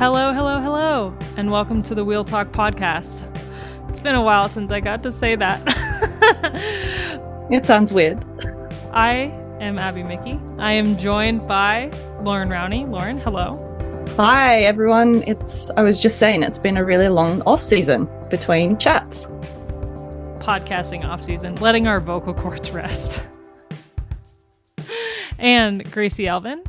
Hello, hello, hello, and welcome to the Wheel Talk podcast. It's been a while since I got to say that. It sounds weird. I am Abby Mickey. I am joined by Loren Rowney. Loren, hello. Hi, everyone. I was just saying, it's been a really long off-season between chats. Podcasting off-season, letting our vocal cords rest. And Gracie, Elvin.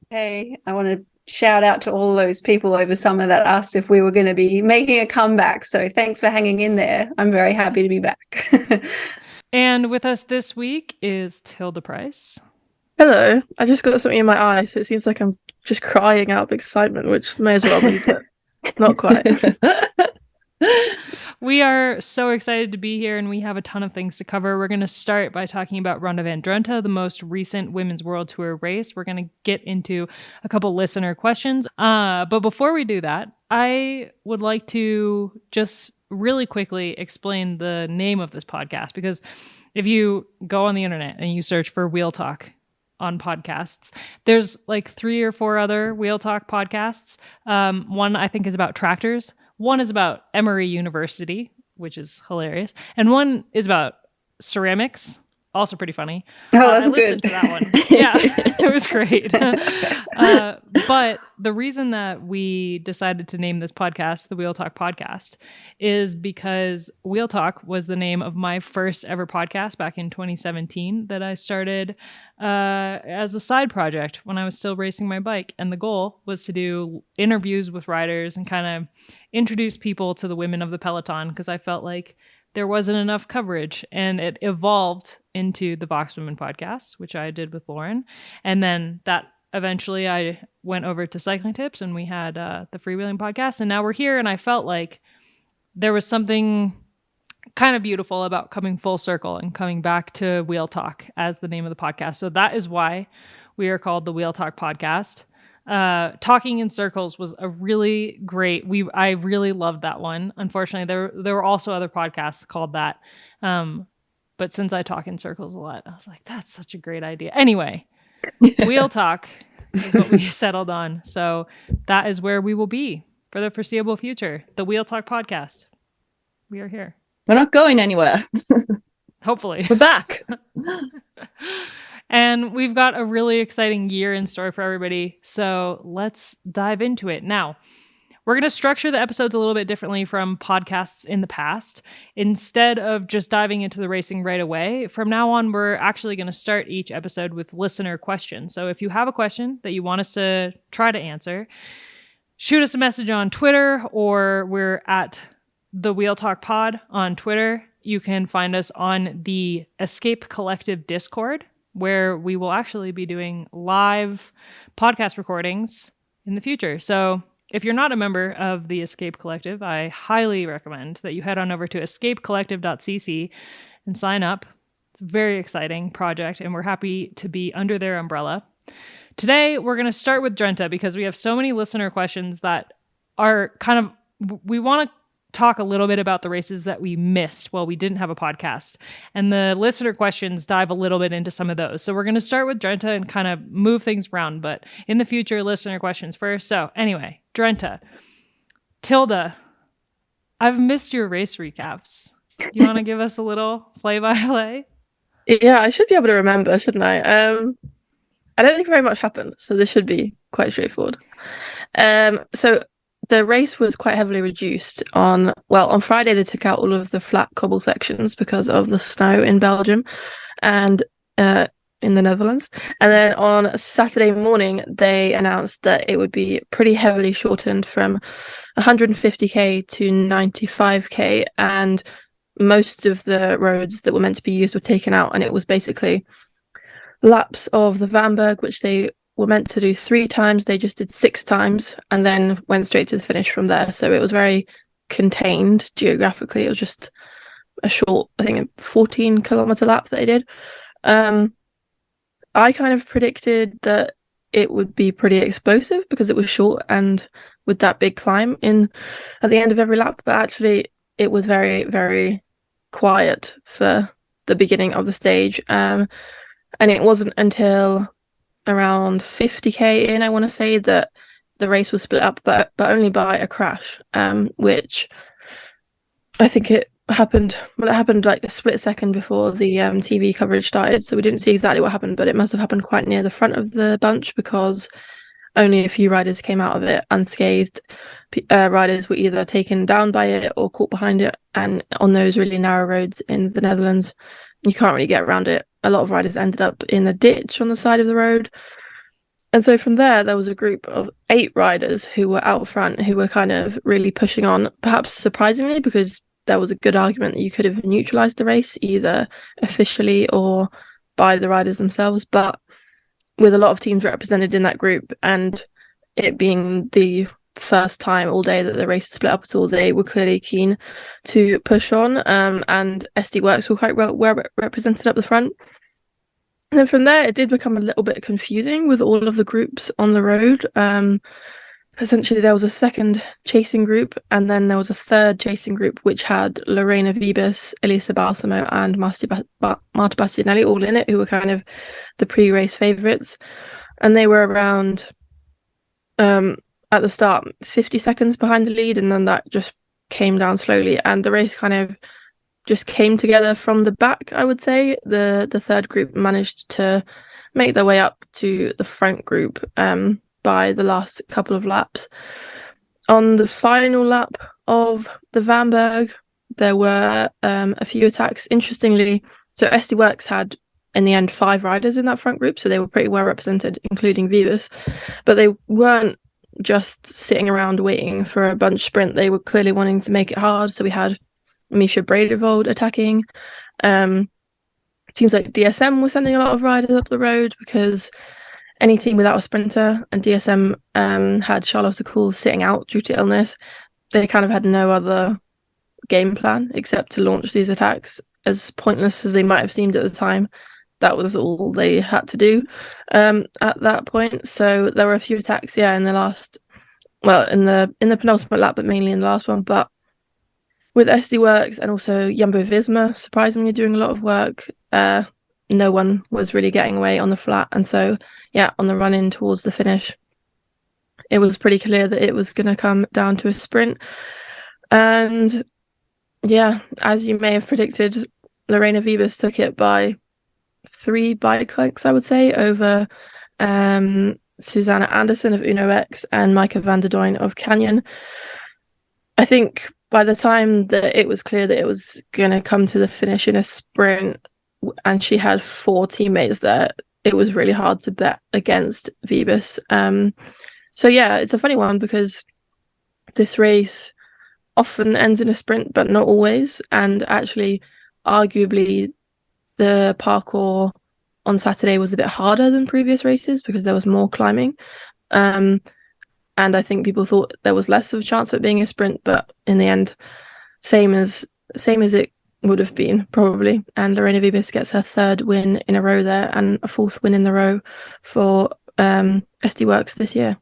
Hey, I want to shout out to all those people over summer that asked if we were going to be making a comeback. So thanks for hanging in there. I'm very happy to be back. And with us this week is Tilda Price. Hello. I just got something in my eye, so it seems like I'm just crying out of excitement, which may as well be, but not quite. We are so excited to be here, and we have a ton of things to cover. We're going to start by talking about Ronde van Drenthe, the most recent women's World Tour race. We're going to get into a couple listener questions. But before we do that, I would like to just really quickly explain the name of this podcast, because if you go on the internet and you search for Wheel Talk on podcasts, there's like 3 or 4 other Wheel Talk podcasts. One I think is about tractors. One is about Emory University, which is hilarious. And one is about ceramics, also pretty funny. Oh, that's I listened good. to that one. Yeah, it was great. But the reason that we decided to name this podcast the Wheel Talk Podcast is because Wheel Talk was the name of my first ever podcast back in 2017 that I started as a side project when I was still racing my bike. And the goal was to do interviews with riders and kind of introduce people to the women of the peloton, because I felt like there wasn't enough coverage, and it evolved into the Vox Women podcast, which I did with Loren. And then that eventually I went over to Cycling Tips, and we had the Freewheeling podcast, and now we're here. And I felt like there was something kind of beautiful about coming full circle and coming back to Wheel Talk as the name of the podcast. So that is why we are called the Wheel Talk Podcast. Talking in Circles was a really great, I really loved that one. Unfortunately, there were also other podcasts called that. But since I talk in circles a lot, I was like, that's such a great idea. Anyway, Wheel Talk is what we settled on. So that is where we will be for the foreseeable future. The Wheel Talk Podcast. We are here. We're not going anywhere. Hopefully. We're back. And we've got a really exciting year in store for everybody. So let's dive into it. Now, we're going to structure the episodes a little bit differently from podcasts in the past. Instead of just diving into the racing right away, from now on, we're actually going to start each episode with listener questions. So if you have a question that you want us to try to answer, shoot us a message on Twitter, or we're at the Wheel Talk Pod on Twitter. You can find us on the Escape Collective Discord, where we will actually be doing live podcast recordings in the future. So if you're not a member of the Escape Collective, I highly recommend that you head on over to escapecollective.cc and sign up. It's a very exciting project, and we're happy to be under their umbrella. Today, we're going to start with Drenthe, because we have so many listener questions that are kind of, we want to talk a little bit about the races that we missed while we didn't have a podcast. And the listener questions dive a little bit into some of those. So we're going to start with Drenthe and kind of move things around, but in the future, listener questions first. So anyway, Drenthe. Tilda, I've missed your race recaps. Do you want to give us a little play-by-play? Yeah, I should be able to remember, shouldn't I? I don't think very much happened, so this should be quite straightforward. So the race was quite heavily reduced on Friday. They took out all of the flat cobble sections because of the snow in Belgium and in the Netherlands. And then on Saturday morning, they announced that it would be pretty heavily shortened from 150k to 95k. And most of the roads that were meant to be used were taken out. And it was basically laps of the Vanberg, which they were meant to do 3 times. They just did 6 times and then went straight to the finish from there. So it was very contained geographically. It was just a short, I think, 14-kilometer lap that they did. I kind of predicted that it would be pretty explosive because it was short and with that big climb in at the end of every lap. But actually, it was very, very quiet for the beginning of the stage. And it wasn't until around 50k in, I want to say, that the race was split up, but only by a crash, which I think it happened. Well, it happened like a split second before the TV coverage started, so we didn't see exactly what happened, but it must have happened quite near the front of the bunch because only a few riders came out of it unscathed. Riders were either taken down by it or caught behind it, and on those really narrow roads in the Netherlands, you can't really get around it. A lot of riders ended up in a ditch on the side of the road. And so from there was a group of 8 riders who were out front, who were kind of really pushing on, perhaps surprisingly, because there was a good argument that you could have neutralised the race, either officially or by the riders themselves. But with a lot of teams represented in that group, and it being the first time all day that the race split up at all, they were clearly keen to push on, and SD Worx were quite well represented up the front. And then from there, it did become a little bit confusing with all of the groups on the road. Essentially, there was a second chasing group, and then there was a third chasing group, which had Lorena Wiebes, Elisa Balsamo, and Marta Bastianelli all in it, who were kind of the pre-race favourites. And they were around, at the start, 50 seconds behind the lead, and then that just came down slowly. And the race kind of just came together from the back, I would say. The third group managed to make their way up to the front group by the last couple of laps. On the final lap of the Vanberg, there were a few attacks. Interestingly, so SD Worx had, in the end, 5 riders in that front group, so they were pretty well represented, including Wiebes. But they weren't just sitting around waiting for a bunch sprint. They were clearly wanting to make it hard, so we had Misha Bredevold attacking. Teams like DSM were sending a lot of riders up the road because any team without a sprinter, and DSM had Charlotte Cool sitting out due to illness, they kind of had no other game plan except to launch these attacks. As pointless as they might have seemed at the time, that was all they had to do at that point. So there were a few attacks, in the last, in the penultimate lap, but mainly in the last one. But with SD Worx and also Jumbo-Visma surprisingly doing a lot of work, no one was really getting away on the flat. And so, on the run in towards the finish, it was pretty clear that it was going to come down to a sprint. And as you may have predicted, Lorena Wiebes took it by 3 bike lengths, I would say, over Susanna Anderson of Uno X and Maaike van der Duin of Canyon. I think by the time that it was clear that it was going to come to the finish in a sprint, and she had 4 teammates there, it was really hard to bet against Wiebes. So it's a funny one because this race often ends in a sprint, but not always. And actually, arguably, the parkour on Saturday was a bit harder than previous races because there was more climbing. And I think people thought there was less of a chance of it being a sprint, but in the end, same as it would have been probably. And Lorena Wiebes gets her 3rd win in a row there and a 4th win in a row for SD Worx this year.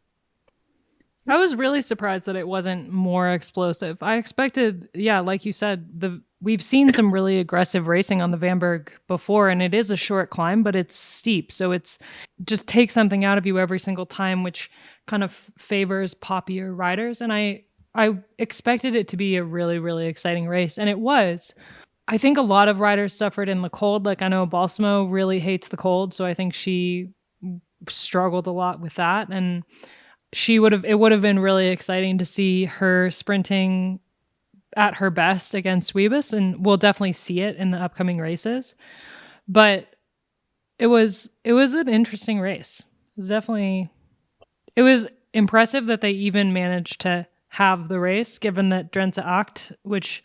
I was really surprised that it wasn't more explosive. I expected, like you said, we've seen some really aggressive racing on the Vanberg before, and it is a short climb, but it's steep. So it's just takes something out of you every single time, which kind of favors poppier riders. And I expected it to be a really, really exciting race. And it was. I think a lot of riders suffered in the cold. Like I know Balsamo really hates the cold. So I think she struggled a lot with that. And it would have been really exciting to see her sprinting at her best against Wiebes, and we'll definitely see it in the upcoming races. But it was an interesting race. It was impressive that they even managed to have the race, given that Drenthe Acht, which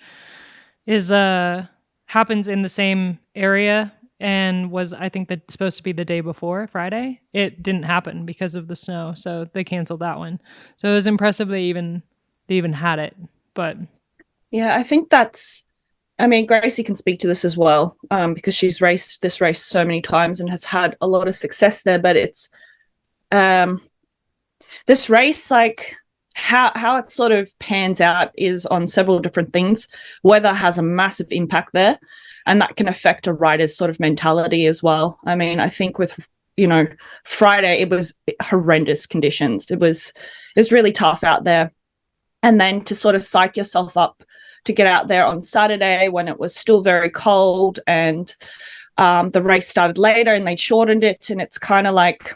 is happens in the same area and was, I think, supposed to be the day before Friday. It didn't happen because of the snow, so they canceled that one. So it was impressive they even had it. But I think Gracie can speak to this as well, because she's raced this race so many times and has had a lot of success there. But it's this race, like how it sort of pans out is on several different things. Weather has a massive impact there, and that can affect a rider's sort of mentality as well. I mean, I think with Friday, it was horrendous conditions. It was really tough out there. And then to sort of psych yourself up to get out there on Saturday when it was still very cold, and the race started later and they shortened it. And it's kind of like,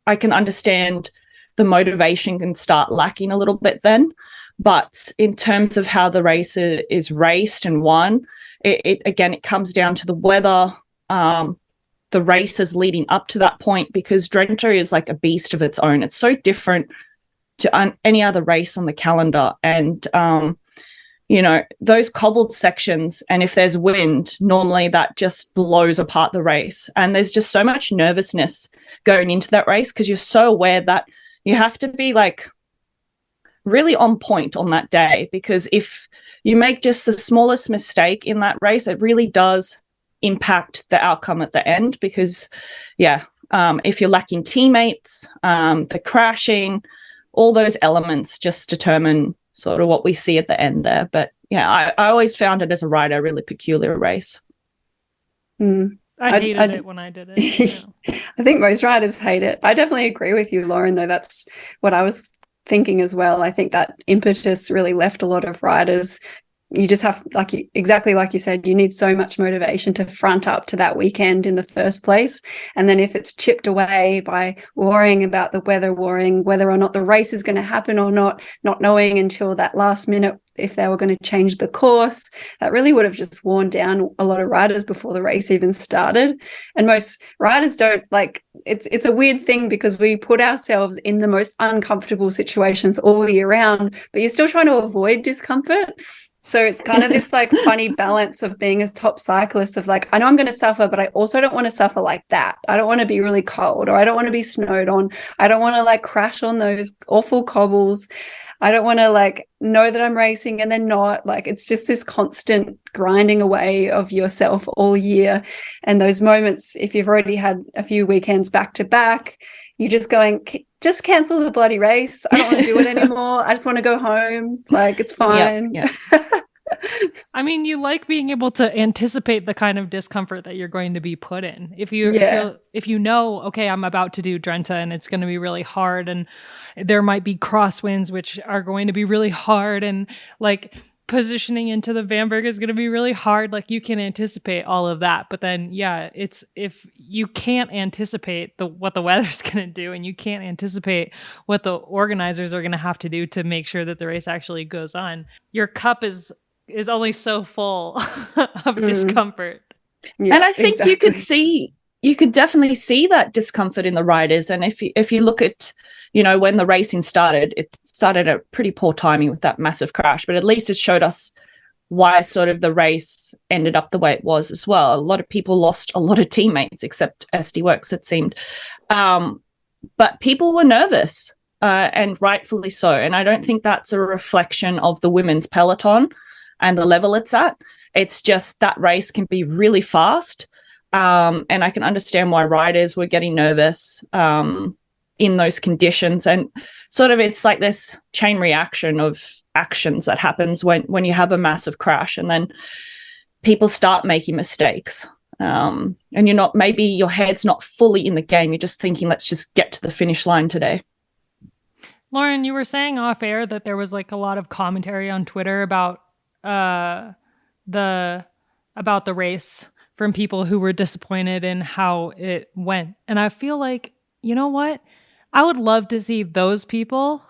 I can understand the motivation can start lacking a little bit then. But in terms of how the race is raced and won, it comes down to the weather, the races leading up to that point, because Drenthe is like a beast of its own. It's so different to any other race on the calendar. And, those cobbled sections, and if there's wind, normally that just blows apart the race. And there's just so much nervousness going into that race because you're so aware that you have to be like really on point on that day, because if you make just the smallest mistake in that race, it really does impact the outcome at the end. Because if you're lacking teammates, the crashing, all those elements just determine sort of what we see at the end there. But I always found it as a rider a really peculiar race. I hated it when I did it. I think most riders hate it. I definitely agree with you, Loren, though. That's what I was thinking as well. I think that impetus really left a lot of riders. You just have, exactly like you said, you need so much motivation to front up to that weekend in the first place. And then if it's chipped away by worrying about the weather, worrying whether or not the race is going to happen or not knowing until that last minute if they were going to change the course, that really would have just worn down a lot of riders before the race even started. And most riders don't it's a weird thing because we put ourselves in the most uncomfortable situations all year round, but you're still trying to avoid discomfort. So it's kind of this funny balance of being a top cyclist of I know I'm going to suffer, but I also don't want to suffer like that. I don't want to be really cold, or I don't want to be snowed on. I don't want to crash on those awful cobbles. I don't want to know that I'm racing and then not. It's just this constant grinding away of yourself all year. And those moments, if you've already had a few weekends back to back, you're just going, just cancel the bloody race. I don't want to do it anymore. I just want to go home. It's fine. Yeah. I mean, you like being able to anticipate the kind of discomfort that you're going to be put in. If you know, okay, I'm about to do Drenthe and it's going to be really hard, and there might be crosswinds which are going to be really hard, and positioning into the Vanberg is going to be really hard. You can anticipate all of that, but then it's if you can't anticipate what the weather's going to do, and you can't anticipate what the organizers are going to have to do to make sure that the race actually goes on, your cup is only so full of discomfort. Yeah, and I think you could definitely see that discomfort in the riders. And if you look at when the racing started, it started at pretty poor timing with that massive crash, but at least it showed us why sort of the race ended up the way it was as well. A lot of people lost a lot of teammates, except SD Worx, it seemed. But people were nervous, and rightfully so. And I don't think that's a reflection of the women's peloton and the level it's at. It's just that race can be really fast. And I can understand why riders were getting nervous in those conditions. And sort of it's like this chain reaction of actions that happens when you have a massive crash, and then people start making mistakes. And maybe your head's not fully in the game. You're just thinking, let's just get to the finish line today. Loren, you were saying off air that there was a lot of commentary on Twitter about the race from people who were disappointed in how it went. And I feel you know what? I would love to see those people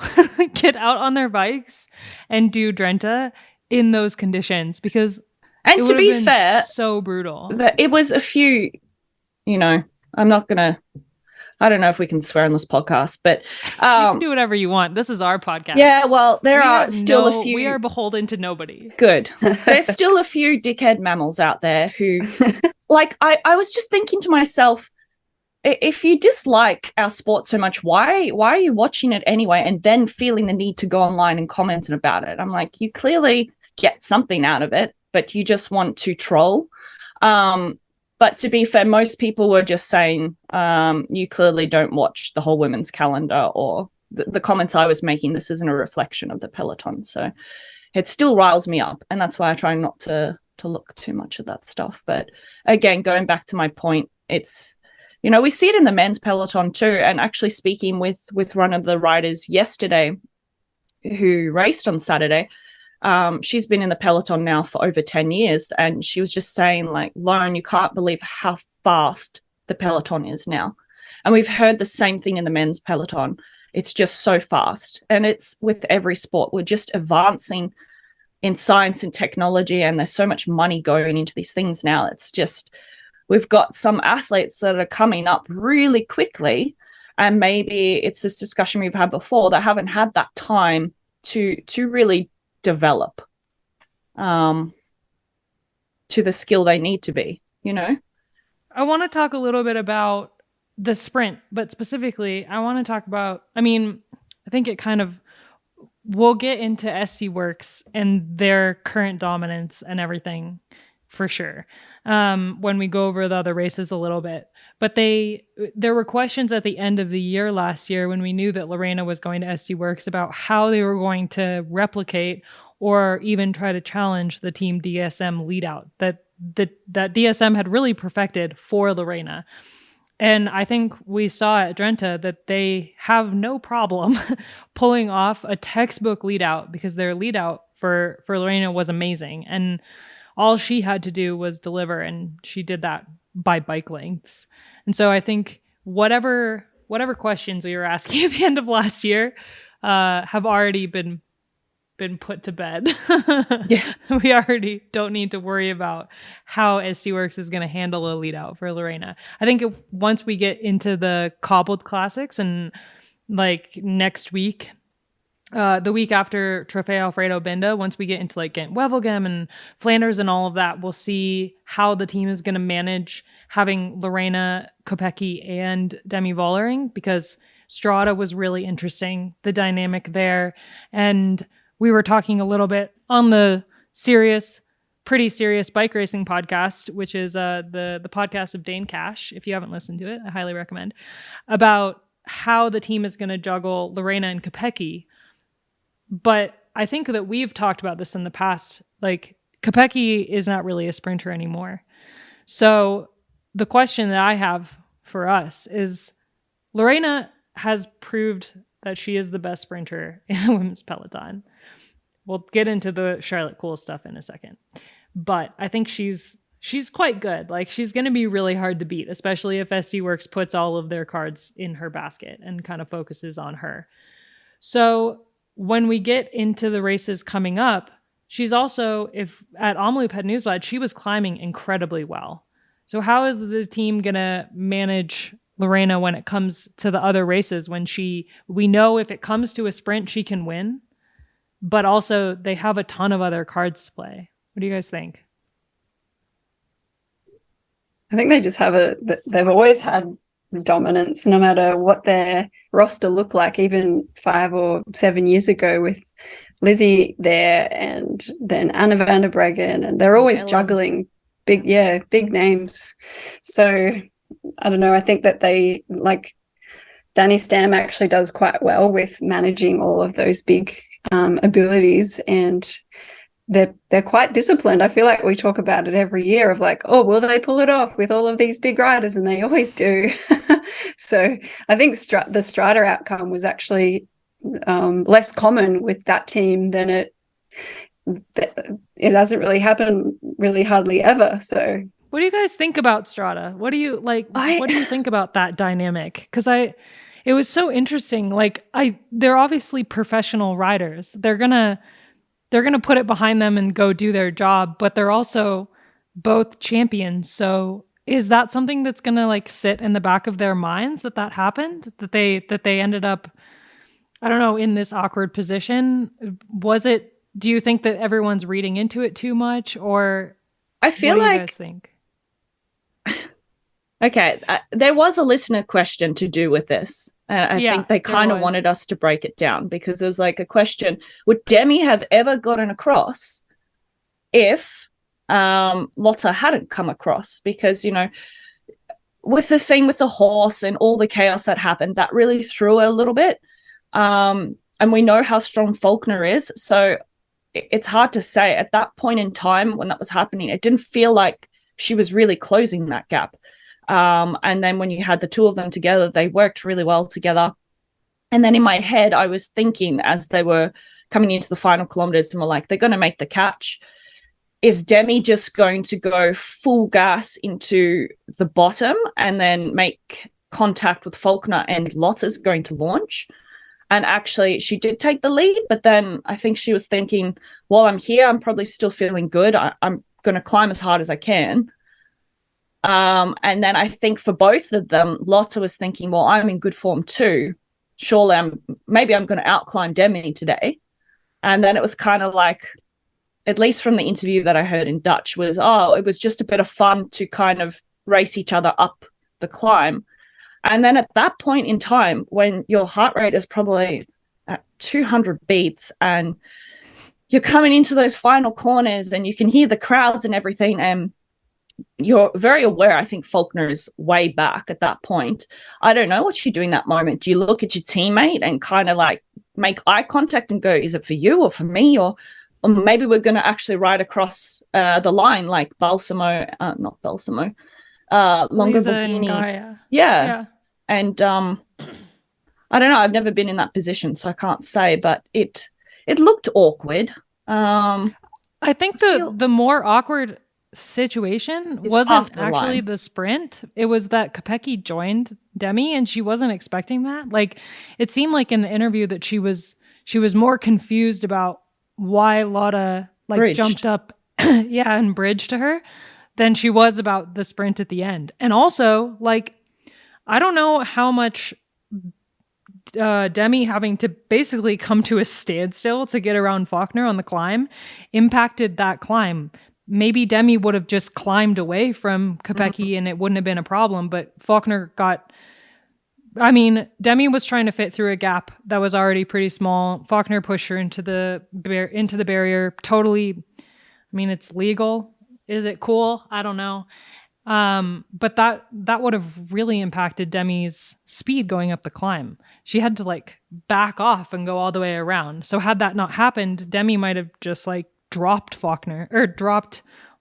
get out on their bikes and do Drenthe in those conditions, because and to be fair, so brutal. It was a few, I'm not going to, I don't know if we can swear on this podcast, but you can do whatever you want. This is our podcast. Yeah, well, there are still a few. We are beholden to nobody. Good. There's still a few dickhead mammals out there who, I was just thinking to myself, if you dislike our sport so much, why are you watching it anyway and then feeling the need to go online and comment about it? I'm like, you clearly get something out of it, but you just want to troll. But to be fair, most people were just saying, you clearly don't watch the whole women's calendar, or the comments I was making, this isn't a reflection of the peloton. So it still riles me up. And that's why I try not to look too much at that stuff. But again, going back to my point, it's, we see it in the men's peloton too. And actually speaking with one of the riders yesterday who raced on Saturday, she's been in the peloton now for over 10 years. And she was just saying, like, Loren, you can't believe how fast the peloton is now. And we've heard the same thing in the men's peloton. It's just so fast. And it's with every sport. We're just advancing in science and technology, and there's so much money going into these things now. It's just, we've got some athletes that are coming up really quickly, and maybe it's this discussion we've had before, that haven't had that time to really develop to the skill they need to be, I want to talk a little bit about the sprint, but specifically I want to talk about, I think it kind of, we'll get into SD Worx and their current dominance and everything for sure when we go over the other races a little bit. But there were questions at the end of the year last year when we knew that Lorena was going to SD Worx about how they were going to replicate or even try to challenge the Team DSM lead out that DSM had really perfected for Lorena. And I think we saw at Drenthe that they have no problem pulling off a textbook lead out, because their lead out for Lorena was amazing. And all she had to do was deliver, and she did that by bike lengths. And so I think whatever questions we were asking at the end of last year have already been put to bed. Yeah. We already don't need to worry about how SD Worx is going to handle a lead out for Lorena. I think once we get into the cobbled classics, and like next week, the week after Trofeo Binda, once we get into like Gent-Wevelgem and Flanders and all of that, we'll see how the team is going to manage having Lorena, Kopecky, and Demi Vollering, because Strada was really interesting, the dynamic there. And we were talking a little bit on the pretty serious bike racing podcast, which is the podcast of Dane Cash. If you haven't listened to it, I highly recommend, about how the team is going to juggle Lorena and Kopecky. But I think that we've talked about this in the past. Like, Kopecky is not really a sprinter anymore. So the question that I have for us is, Lorena has proved that she is the best sprinter in the women's peloton. We'll get into the Charlotte Kool stuff in a second. But I think she's quite good. Like, she's going to be really hard to beat, especially if SD Worx puts all of their cards in her basket and kind of focuses on her. So when we get into the races coming up, she's also, if at Omloop had Newsblad, she was climbing incredibly well. So how is the team going to manage Lorena when it comes to the other races, when we know if it comes to a sprint, she can win, but also they have a ton of other cards to play? What do you guys think? I think they just they've always had dominance, no matter what their roster looked like, even 5 or 7 years ago with Lizzie there, and then Anna van der Breggen, and they're always juggling big names. So I don't know, I think that they, like, Danny Stam actually does quite well with managing all of those big abilities, and they're quite disciplined. I feel like we talk about it every year of like, oh, will they pull it off with all of these big riders? And they always do. So I think the Strada outcome was actually less common with that team than it hasn't really happened really hardly ever. So what do you guys think about Strada? What do you like? What do you think about that dynamic? Because it was so interesting. Like, they're obviously professional riders. They're gonna put it behind them and go do their job, but they're also both champions. So is that something that's going to like sit in the back of their minds that happened, that they ended up, I don't know, in this awkward position? Do you think that everyone's reading into it too much, or I feel what do like, you guys think? Okay, there was a listener question to do with this. I think they kind of wanted us to break it down, because there's like a question: would Demi have ever gotten across if Lotta hadn't come across? Because, with the thing with the horse and all the chaos that happened, that really threw her a little bit. And we know how strong Faulkner is, so it's hard to say. At that point in time when that was happening, it didn't feel like she was really closing that gap. And then when you had the two of them together, they worked really well together. And then in my head, I was thinking as they were coming into the final kilometers and were like, they're going to make the catch. Is Demi just going to go full gas into the bottom and then make contact with Faulkner, and Lotta's going to launch? And actually, she did take the lead, but then I think she was thinking, while I'm here, I'm probably still feeling good. I'm going to climb as hard as I can. And then I think for both of them, Lotta was thinking, well, I'm in good form too. Surely maybe I'm going to outclimb Demi today. And then it was kind of like, at least from the interview that I heard in Dutch, was, it was just a bit of fun to kind of race each other up the climb. And then at that point in time, when your heart rate is probably at 200 beats and you're coming into those final corners and you can hear the crowds and everything, and you're very aware, I think Faulkner is way back at that point. I don't know what you do in that moment. Do you look at your teammate and kind of like make eye contact and go, is it for you or for me? Or maybe we're going to actually ride across the line like not Balsamo, Longo Borghini. Yeah. And I don't know. I've never been in that position, so I can't say, but it looked awkward. I think the more awkward situation wasn't actually the sprint. It was that Kopecky joined Demi and she wasn't expecting that. Like, it seemed like in the interview that she was more confused about why Lotta jumped up and bridged to her than she was about the sprint at the end. And also, like, I don't know how much Demi having to basically come to a standstill to get around Faulkner on the climb impacted that climb. Maybe Demi would have just climbed away from Kopecky and it wouldn't have been a problem, but Faulkner Demi was trying to fit through a gap that was already pretty small. Faulkner pushed her into the barrier. Totally, it's legal. Is it cool? I don't know. But that would have really impacted Demi's speed going up the climb. She had to back off and go all the way around. So had that not happened, Demi might have just dropped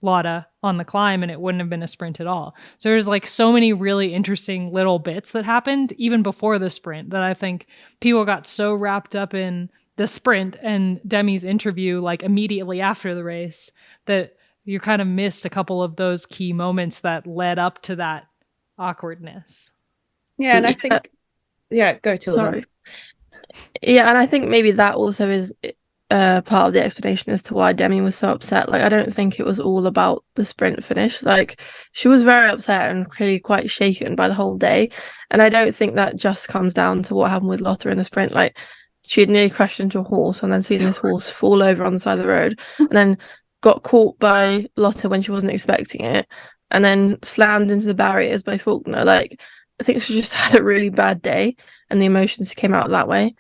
Lotta on the climb and it wouldn't have been a sprint at all. So there's so many really interesting little bits that happened even before the sprint that I think people got so wrapped up in the sprint and Demi's interview immediately after the race that you kind of missed a couple of those key moments that led up to that awkwardness. Yeah, and I think go Tilda. Sorry. Yeah, and I think maybe that also is part of the explanation as to why Demi was so upset. I don't think it was all about the sprint finish. She was very upset and clearly quite shaken by the whole day. And I don't think that just comes down to what happened with Lotta in the sprint. She had nearly crashed into a horse and then seen this horse fall over on the side of the road and then got caught by Lotta when she wasn't expecting it and then slammed into the barriers by Faulkner. I think she just had a really bad day and the emotions came out that way.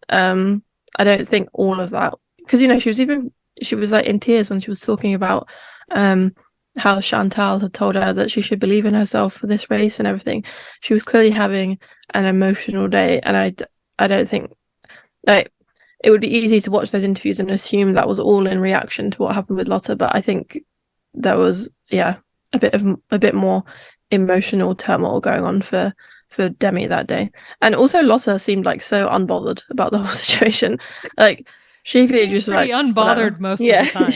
I don't think all of that, because she was in tears when she was talking about how Chantal had told her that she should believe in herself for this race and everything. She was clearly having an emotional day, and I don't think it would be easy to watch those interviews and assume that was all in reaction to what happened with Lotta, but I think there was a bit more emotional turmoil going on for Demi that day. And also Lotta seemed so unbothered about the whole situation. She clearly just pretty unbothered most of the time.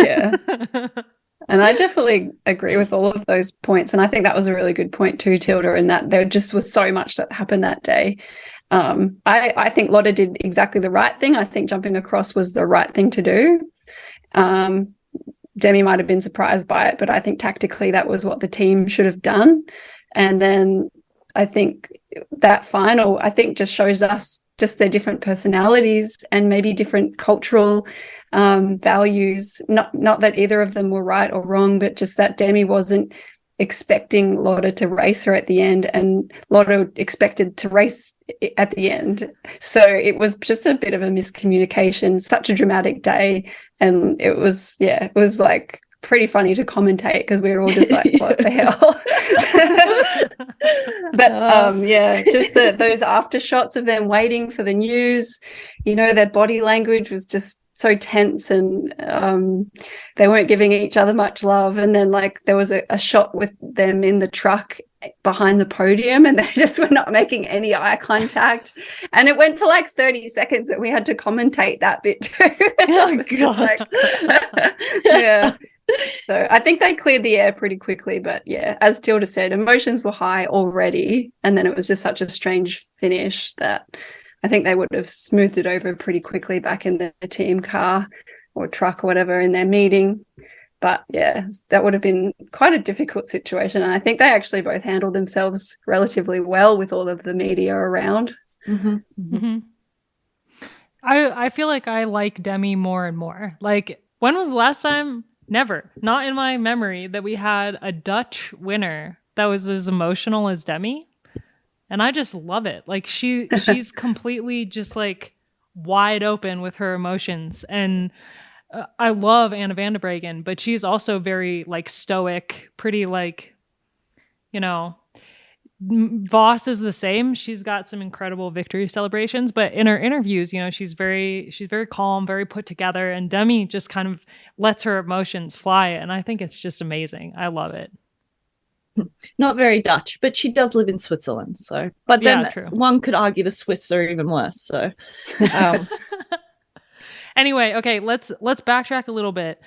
Yeah. And I definitely agree with all of those points. And I think that was a really good point too, Tilda, in that there just was so much that happened that day. I think Lotta did exactly the right thing. I think jumping across was the right thing to do. Demi might have been surprised by it, but I think tactically that was what the team should have done. And then I think that final, just shows us just their different personalities and maybe different cultural values. Not that either of them were right or wrong, but just that Demi wasn't expecting Lotta to race her at the end and Lotta expected to race at the end. So it was just a bit of a miscommunication, such a dramatic day. And it was pretty funny to commentate because we were all just what the hell? But just those after shots of them waiting for the news, their body language was just so tense and they weren't giving each other much love. And then there was a shot with them in the truck behind the podium, and they just were not making any eye contact. And it went for like 30 seconds and we had to commentate that bit too. Oh, God. Yeah. So I think they cleared the air pretty quickly. But yeah, as Tilda said, emotions were high already. And then it was just such a strange finish that I think they would have smoothed it over pretty quickly back in the team car or truck or whatever in their meeting. But yeah, that would have been quite a difficult situation. And I think they actually both handled themselves relatively well with all of the media around. Mm-hmm. Mm-hmm. I feel like I like Demi more and more. Like, when was the last time? Never. Not in my memory that we had a Dutch winner that was as emotional as Demi. And I just love it. Like, she's completely just like wide open with her emotions. And I love Anna van der Breggen, but she's also very like stoic, pretty like, you know, Voss is the same. She's got some incredible victory celebrations, but in her interviews, you know, she's very calm, very put together, and Demi just kind of lets her emotions fly. And I think it's just amazing. I love it. Not very Dutch, but she does live in Switzerland. So, but then Yeah, true. one could argue the Swiss are even worse. So, anyway, okay, let's backtrack a little bit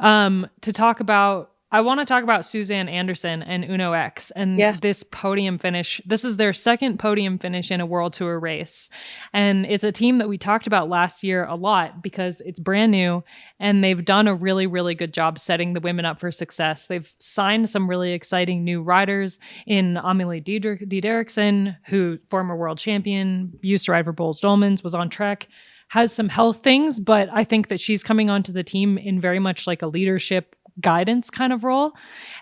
to talk about. I want to talk about Suzanne Anderson and Uno X and this podium finish. This is their second podium finish in a World Tour race. And it's a team that we talked about last year a lot because it's brand new and they've done a really, really good job setting the women up for success. They've signed some really exciting new riders in Amelie Dideriksen, who former world champion, used to ride for Boels Dolmans, was on Trek, has some health things, but I think that she's coming onto the team in very much like a leadership guidance kind of role.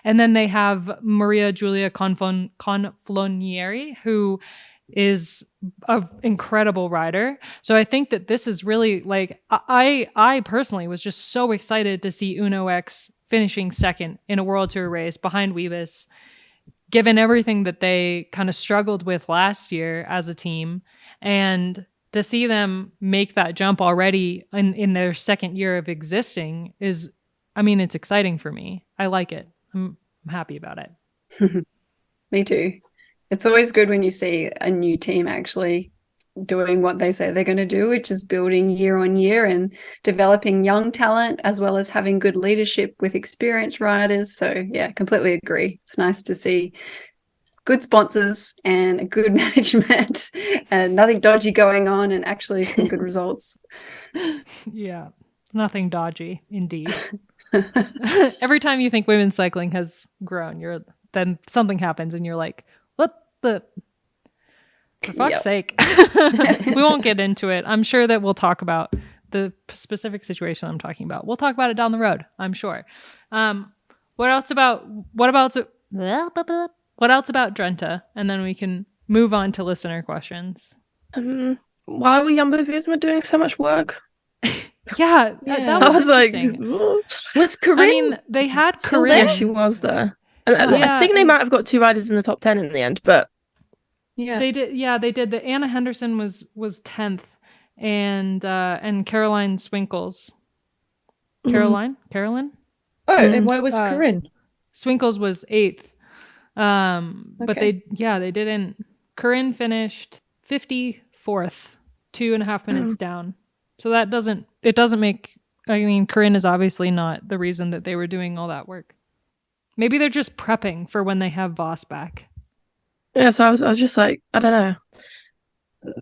And then they have Maria Giulia Conflonieri, who is an incredible rider. So I think that this is really like, I personally was just so excited to see Uno X finishing second in a World Tour race behind Wiebes, given everything that they kind of struggled with last year as a team. And to see them make that jump already in their second year of existing is, I mean, it's exciting for me. I like it. I'm happy about it. Me too. It's always good when you see a new team actually doing what they say they're going to do, which is building year on year and developing young talent, as well as having good leadership with experienced riders. So yeah, completely agree. It's nice to see good sponsors and a good management and nothing dodgy going on and actually some good results. Yeah, nothing dodgy, indeed. Every time you think women's cycling has grown, then something happens and you're like, what the, for fuck's sake. We won't get into it. I'm sure that we'll talk about the specific situation I'm talking about. We'll talk about it down the road, I'm sure. What else about Drenthe? And then we can move on to listener questions. Why were Jumbo Visma doing so much work? Yeah, that was interesting. Was Corinne? I mean, they had Corinne. Yeah, she was there. And I think they might have got two riders in the top 10 in the end, but they did. Yeah, they did. The Anna Henderson was 10th, and Caroline Swinkles. Caroline. Oh, and why was Corinne? Swinkles was 8th. But they didn't. Corinne finished 54th, 2.5 minutes down. So it doesn't make, I mean, Corinne is obviously not the reason that they were doing all that work. Maybe they're just prepping for when they have Voss back. Yeah, so I was just like, I don't know.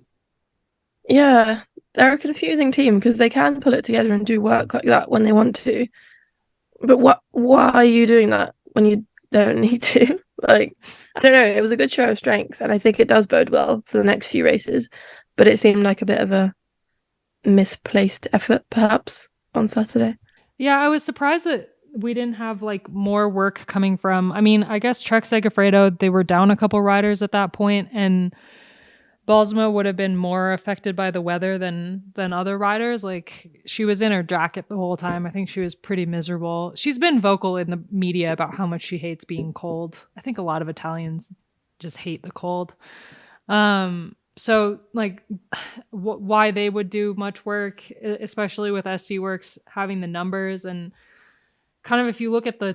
Yeah, they're a confusing team because they can pull it together and do work like that when they want to. But why are you doing that when you don't need to? Like, I don't know. It was a good show of strength, and I think it does bode well for the next few races. But it seemed like a bit of a misplaced effort, perhaps, on Saturday. Yeah, I was surprised that we didn't have like more work coming from, I mean, I guess Trek-Segafredo, they were down a couple riders at that point, and Balsma would have been more affected by the weather than other riders. Like, she was in her jacket the whole time. I think she was pretty miserable. She's been vocal in the media about how much she hates being cold. I think a lot of Italians just hate the cold. So like why they would do much work, especially with SD Worx having the numbers, and kind of if you look at the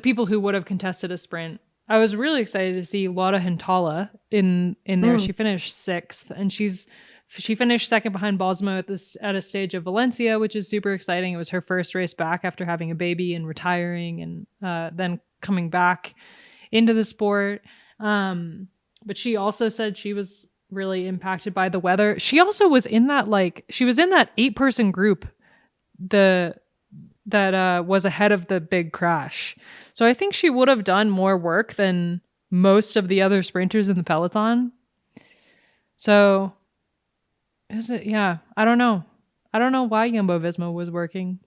people who would have contested a sprint, I was really excited to see Laura Hintala in there. She finished 6th, and she finished 2nd behind Bosmo at a stage of Valencia, which is super exciting. It was her first race back after having a baby and retiring, and then coming back into the sport. But she also said she was really impacted by the weather. She also was in that 8-person group that was ahead of the big crash. So I think she would have done more work than most of the other sprinters in the peloton. So is it? Yeah, I don't know. I don't know why Jumbo-Visma was working.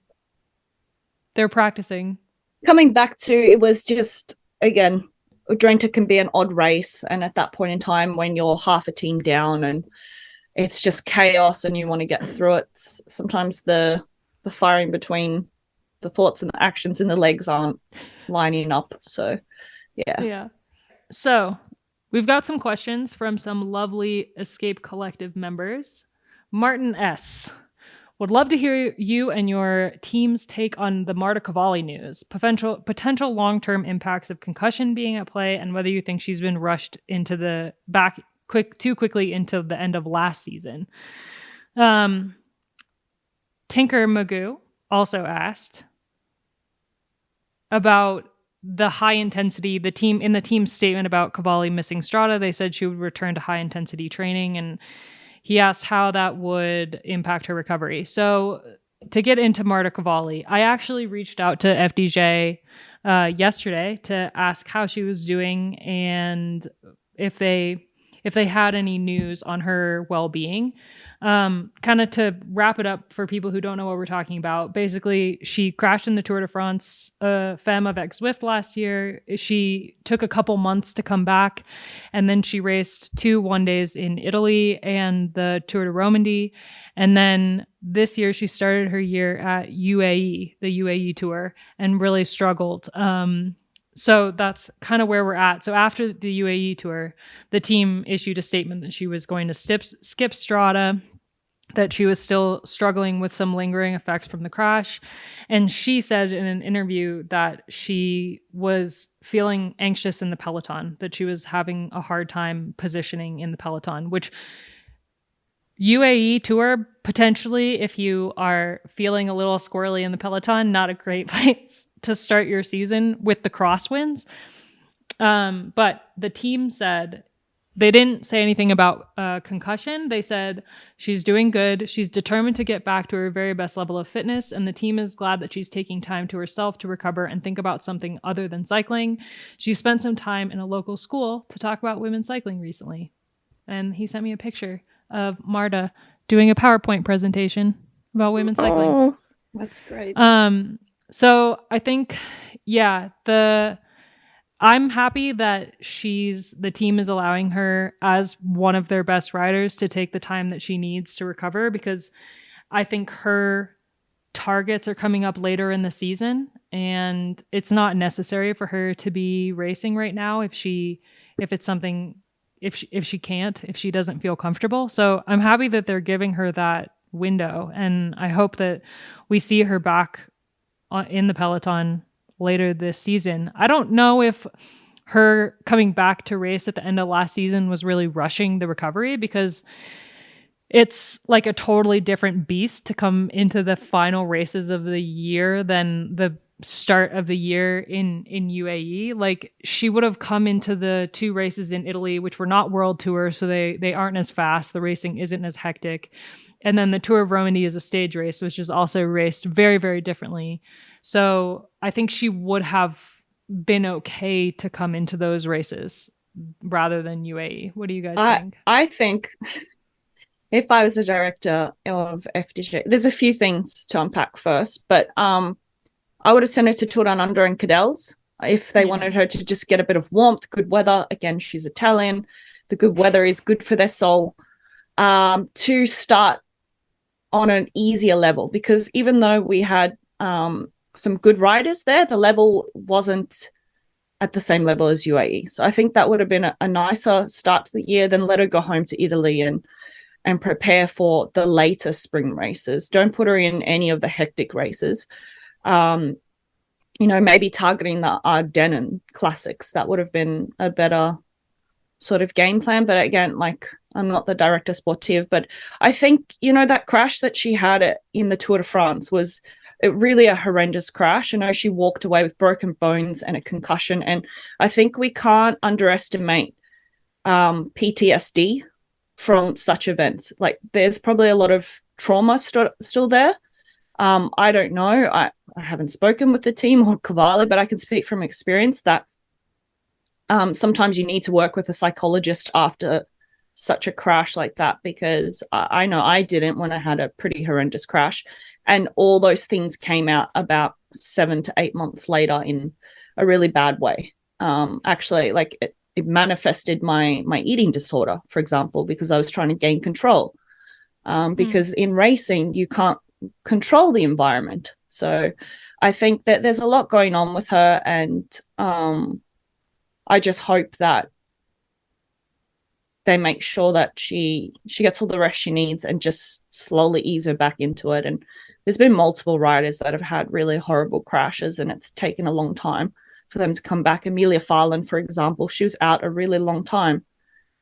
They're practicing. Coming back to, it was just, again, Drenthe can be an odd race. And at that point in time, when you're half a team down and it's just chaos and you want to get through it, sometimes the firing between the thoughts and the actions in the legs aren't lining up. So, yeah. So we've got some questions from some lovely Escape Collective members. Martin S. Would love to hear you and your team's take on the Marta Cavalli news, potential long-term impacts of concussion being at play, and whether you think she's been rushed into too quickly into the end of last season. Tinker Magoo also asked about the high intensity, the team's statement about Cavalli missing Strada. They said she would return to high intensity training, and he asked how that would impact her recovery. So to get into Marta Cavalli, I actually reached out to FDJ yesterday to ask how she was doing and if they had any news on her well-being. Kind of to wrap it up for people who don't know what we're talking about. Basically, she crashed in the Tour de France Femme avec Zwift last year. She took a couple months to come back, and then she raced 2 one-days in Italy and the Tour de Romandie. And then this year she started her year at UAE, the UAE Tour, and really struggled. So that's kind of where we're at. So after the UAE Tour, the team issued a statement that she was going to skip Strada, that she was still struggling with some lingering effects from the crash. And she said in an interview that she was feeling anxious in the peloton, that she was having a hard time positioning in the peloton, which UAE Tour, potentially, if you are feeling a little squirrely in the peloton, not a great place to start your season with the crosswinds. But the team said, they didn't say anything about concussion. They said she's doing good. She's determined to get back to her very best level of fitness, and the team is glad that she's taking time to herself to recover and think about something other than cycling. She spent some time in a local school to talk about women's cycling recently. And he sent me a picture of Marta doing a PowerPoint presentation about women's cycling. Oh, that's great. So I think, I'm happy that the team is allowing her as one of their best riders to take the time that she needs to recover, because I think her targets are coming up later in the season, and it's not necessary for her to be racing right now if she doesn't feel comfortable. So I'm happy that they're giving her that window, and I hope that we see her back in the peloton later this season. I don't know if her coming back to race at the end of last season was really rushing the recovery, because it's like a totally different beast to come into the final races of the year than the start of the year in UAE. Like, she would have come into the 2 races in Italy, which were not World Tour, so they aren't as fast. The racing isn't as hectic. And then the Tour of Rowney is a stage race, which is also raced very, very differently. So I think she would have been okay to come into those races rather than UAE. What do you guys think? I think if I was the director of FDJ, there's a few things to unpack first, but I would have sent her to Tour Down Under and Cadell's if they wanted her to just get a bit of warmth, good weather. Again, she's Italian. The good weather is good for their soul. To start on an easier level, because even though we had some good riders there, the level wasn't at the same level as UAE. So I think that would have been a nicer start to the year than let her go home to Italy and prepare for the later spring races. Don't put her in any of the hectic races. maybe targeting the Ardennen classics. That would have been a better sort of game plan. But again, like, I'm not the director sportive, but I think, that crash that she had in the Tour de France was really a horrendous crash. I know she walked away with broken bones and a concussion. And I think we can't underestimate PTSD from such events. Like, there's probably a lot of trauma still there. I don't know. I haven't spoken with the team or Cavalli, but I can speak from experience that sometimes you need to work with a psychologist after such a crash like that, because I know I didn't when I had a pretty horrendous crash, and all those things came out about 7 to 8 months later in a really bad way. Actually, like, it manifested my eating disorder, for example, because I was trying to gain control. Because in racing, you can't control the environment. So I think that there's a lot going on with her, and I just hope that they make sure that she gets all the rest she needs and just slowly ease her back into it. And there's been multiple riders that have had really horrible crashes, and it's taken a long time for them to come back. Amelia Farland, for example, she was out a really long time.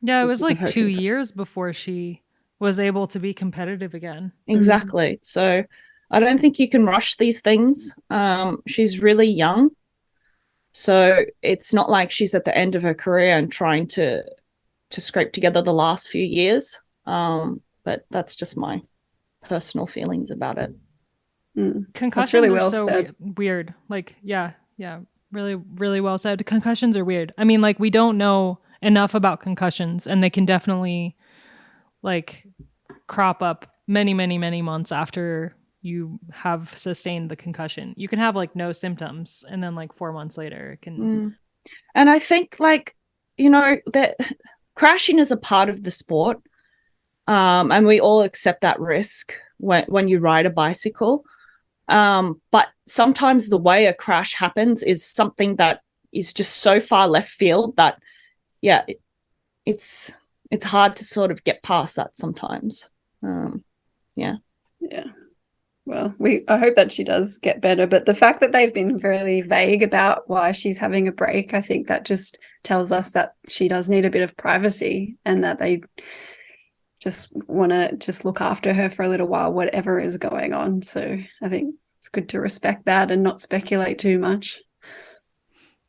Yeah, it was like 2 years before she was able to be competitive again. Exactly. So I don't think you can rush these things. She's really young. So it's not like she's at the end of her career and trying to scrape together the last few years. But that's just my personal feelings about it. Concussions really well are so said. Weird. Like, yeah, really, really well said. Concussions are weird. I mean, like, we don't know enough about concussions, and they can definitely, like, crop up many, many, many months after you have sustained the concussion. You can have, like, no symptoms, and then, like, 4 months later it can. And I think, like, that crashing is a part of the sport, and we all accept that risk when you ride a bicycle. But sometimes the way a crash happens is something that is just so far left field that, yeah, it's hard to sort of get past that sometimes. Yeah. Well, I hope that she does get better, but the fact that they've been very vague about why she's having a break, I think that just tells us that she does need a bit of privacy, and that they just want to just look after her for a little while, whatever is going on. So I think it's good to respect that and not speculate too much.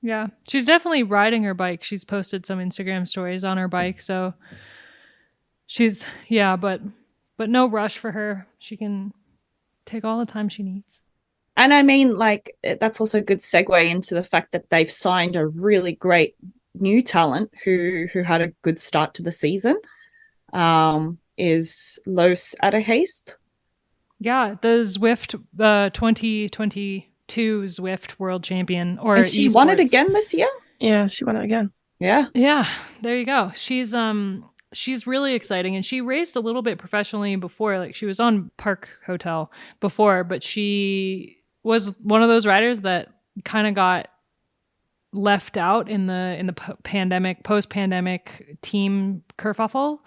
Yeah, she's definitely riding her bike. She's posted some Instagram stories on her bike, so she's, but no rush for her. She can take all the time she needs. And I mean, like, that's also a good segue into the fact that they've signed a really great new talent who had a good start to the season. Is Los Adehaste. Yeah, the Zwift 2022 Zwift world champion, and she won it again this year. Yeah, she won it again. Yeah, there you go. She's really exciting, and she raced a little bit professionally before. Like, she was on Park Hotel before, but she was one of those riders that kind of got left out in the post-pandemic team kerfuffle.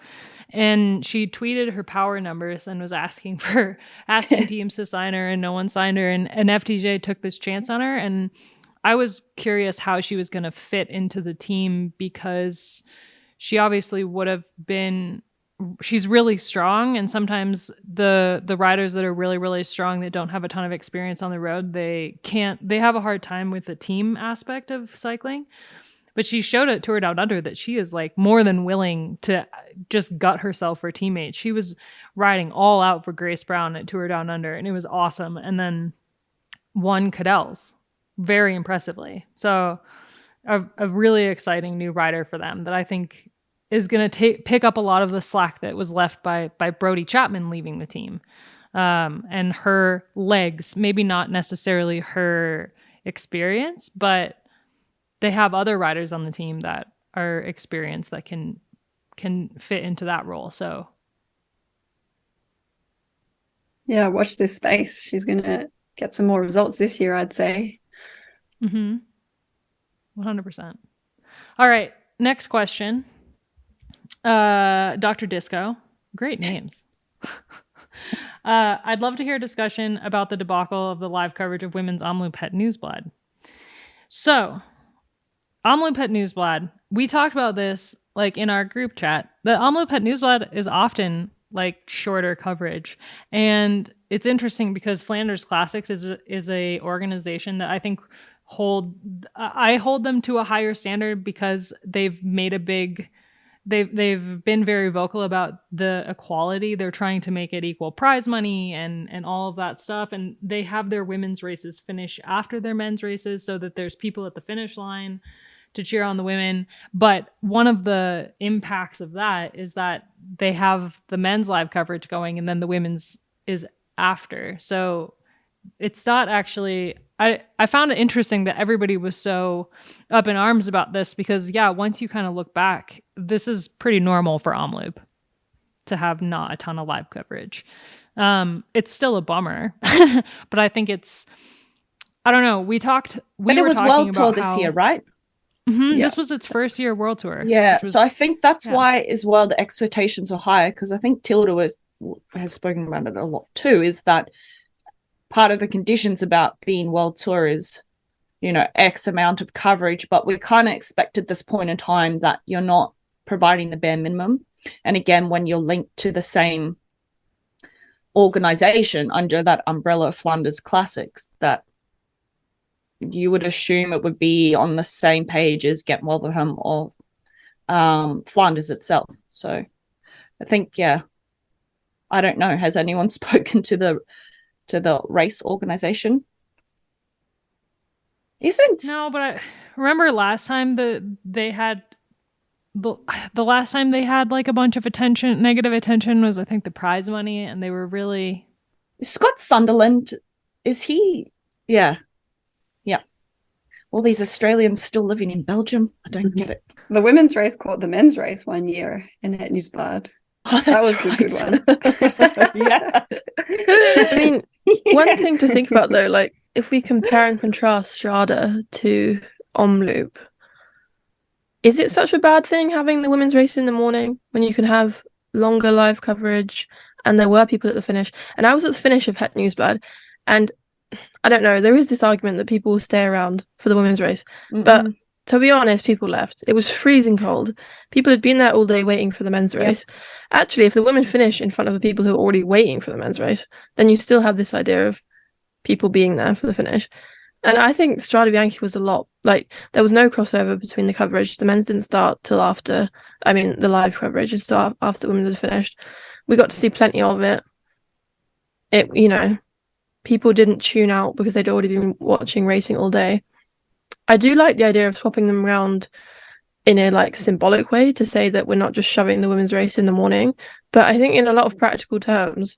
And she tweeted her power numbers and was asking teams to sign her, and no one signed her. And FDJ took this chance on her. And I was curious how she was going to fit into the team, because she obviously would have been, she's really strong. And sometimes the riders that are really, really strong that don't have a ton of experience on the road, they have a hard time with the team aspect of cycling. But she showed at Tour Down Under that she is, like, more than willing to just gut herself for teammates. She was riding all out for Grace Brown at Tour Down Under, and it was awesome. And then won Cadell's very impressively. So a really exciting new rider for them that I think is going to pick up a lot of the slack that was left by Brody Chapman leaving the team. And her legs, maybe not necessarily her experience, but they have other riders on the team that are experienced that can fit into that role. So yeah, watch this space. She's going to get some more results this year, I'd say. 100%. All right, next question. Dr. Disco. Great names. I'd love to hear a discussion about the debacle of the live coverage of women's Omloop Het Nieuwsblad. So, Omloop Het Nieuwsblad. We talked about this like in our group chat. The Omloop Het Nieuwsblad is often like shorter coverage, and it's interesting because Flanders Classics is a organization that I think I hold them to a higher standard because they've made a big. They've been very vocal about the equality. They're trying to make it equal prize money and all of that stuff. And they have their women's races finish after their men's races so that there's people at the finish line to cheer on the women. But one of the impacts of that is that they have the men's live coverage going and then the women's is after. So it's not actually... I found it interesting that everybody was so up in arms about this because, yeah, once you kind of look back, this is pretty normal for Omloop to have not a ton of live coverage. It's still a bummer, but I think it's... I don't know. But it was WorldTour this year, right? Mm-hmm, yeah. This was its first year WorldTour. Yeah, so I think that's why as well the expectations were higher, because I think Tilda has spoken about it a lot too, is that part of the conditions about being WorldTour is, X amount of coverage, but we kind of expected this point in time that you're not providing the bare minimum. And again, when you're linked to the same organization under that umbrella of Flanders Classics, that you would assume it would be on the same page as Gent-Wevelgem or Flanders itself. So I think, I don't know. Has anyone spoken to the race organization? No, but I remember last time they had the last time they had like a bunch of negative attention was I think the prize money, and they were really... Scott Sunderland, is he... Yeah all these Australians still living in Belgium. I don't get it. The women's race caught the men's race one year in Het Nieuwsblad. Oh, that was right. A good one. Yeah. I mean, one thing to think about though, like if we compare and contrast Strada to Omloop, is it such a bad thing having the women's race in the morning when you can have longer live coverage? And there were people at the finish, and I was at the finish of Het Nieuwsblad, and I don't know, there is this argument that people will stay around for the women's race, but to be honest, people left. It was freezing cold. People had been there all day waiting for the men's race. Actually, if the women finish in front of the people who are already waiting for the men's race, then you still have this idea of people being there for the finish. And I think Strade Bianche was a lot, like, there was no crossover between the coverage. The men's didn't start till after, the live coverage didn't start after the women had finished. We got to see plenty of it. People didn't tune out because they'd already been watching racing all day. I do like the idea of swapping them around in a symbolic way to say that we're not just shoving the women's race in the morning, but I think in a lot of practical terms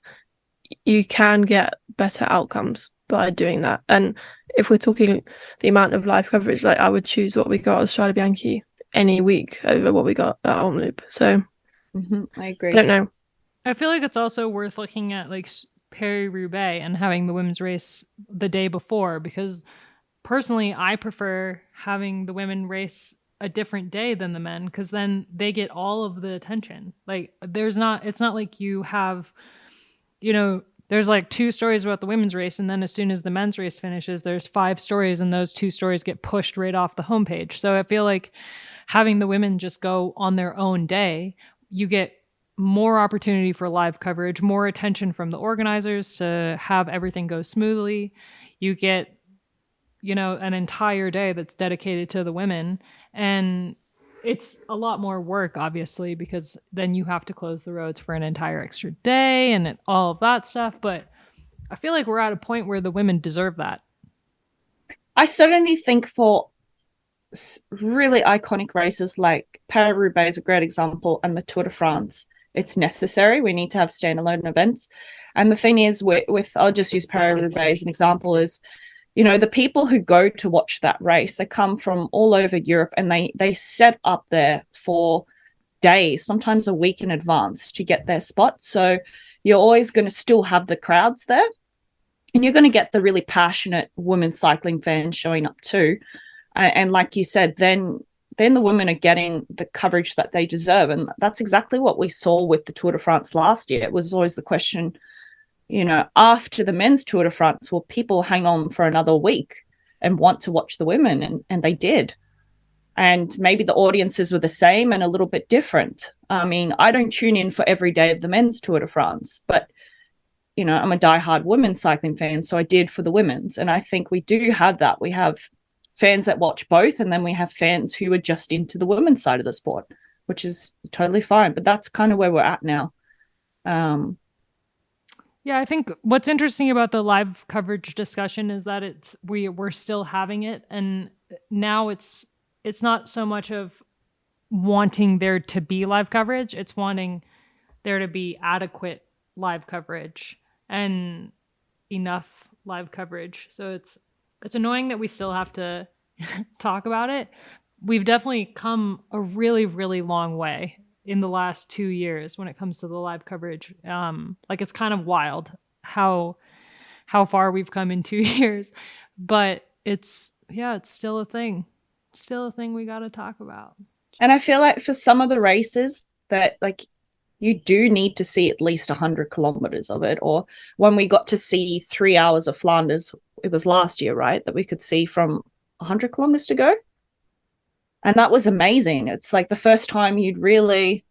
you can get better outcomes by doing that. And if we're talking the amount of live coverage, I would choose what we got at Strade Bianche any week over what we got at Omloop. So I agree. I don't know. I feel like it's also worth looking at Paris-Roubaix and having the women's race the day before, because personally I prefer having the women race a different day than the men, because then they get all of the attention. It's not like you have, there's 2 stories about the women's race, and then as soon as the men's race finishes, there's 5 stories, and those 2 stories get pushed right off the homepage. So I feel like having the women just go on their own day, you get more opportunity for live coverage, more attention from the organizers to have everything go smoothly. You get, an entire day that's dedicated to the women, and it's a lot more work, obviously, because then you have to close the roads for an entire extra day and all of that stuff. But I feel like we're at a point where the women deserve that. I certainly think for really iconic races like Paris-Roubaix is a great example, and the Tour de France, it's necessary. We need to have standalone events. And the thing is, with I'll just use Paris-Roubaix as an example, is, the people who go to watch that race, they come from all over Europe, and they set up there for days, sometimes a week in advance, to get their spot. So you're always going to still have the crowds there, and you're going to get the really passionate women cycling fans showing up too. And like you said, then the women are getting the coverage that they deserve. And that's exactly what we saw with the Tour de France last year. It was always the question, after the men's Tour de France, will people hang on for another week? and want to watch the women, and they did. And maybe the audiences were the same and a little bit different. I mean, I don't tune in for every day of the men's Tour de France, but, you know, I'm a diehard women's cycling fan, so I did for the women's. And I think we do have that. We have fans that watch both, and then we have fans who are just into the women's side of the sport, which is totally fine. But that's kind of where we're at now. Yeah, I think what's interesting about the live coverage discussion is that we're still having it, and now it's not so much of wanting there to be live coverage, it's wanting there to be adequate live coverage and enough live coverage. So it's annoying that we still have to talk about it. We've definitely come a really, really long way in the last 2 years when it comes to the live coverage. Like, it's kind of wild how far we've come in 2 years, but it's still a thing. Still a thing we got to talk about. And I feel like for some of the races that, like, you do need to see at least 100 kilometers of it. Or when we got to see 3 hours of Flanders, it was last year, right, that we could see from 100 kilometers to go. And that was amazing. It's like the first time you'd really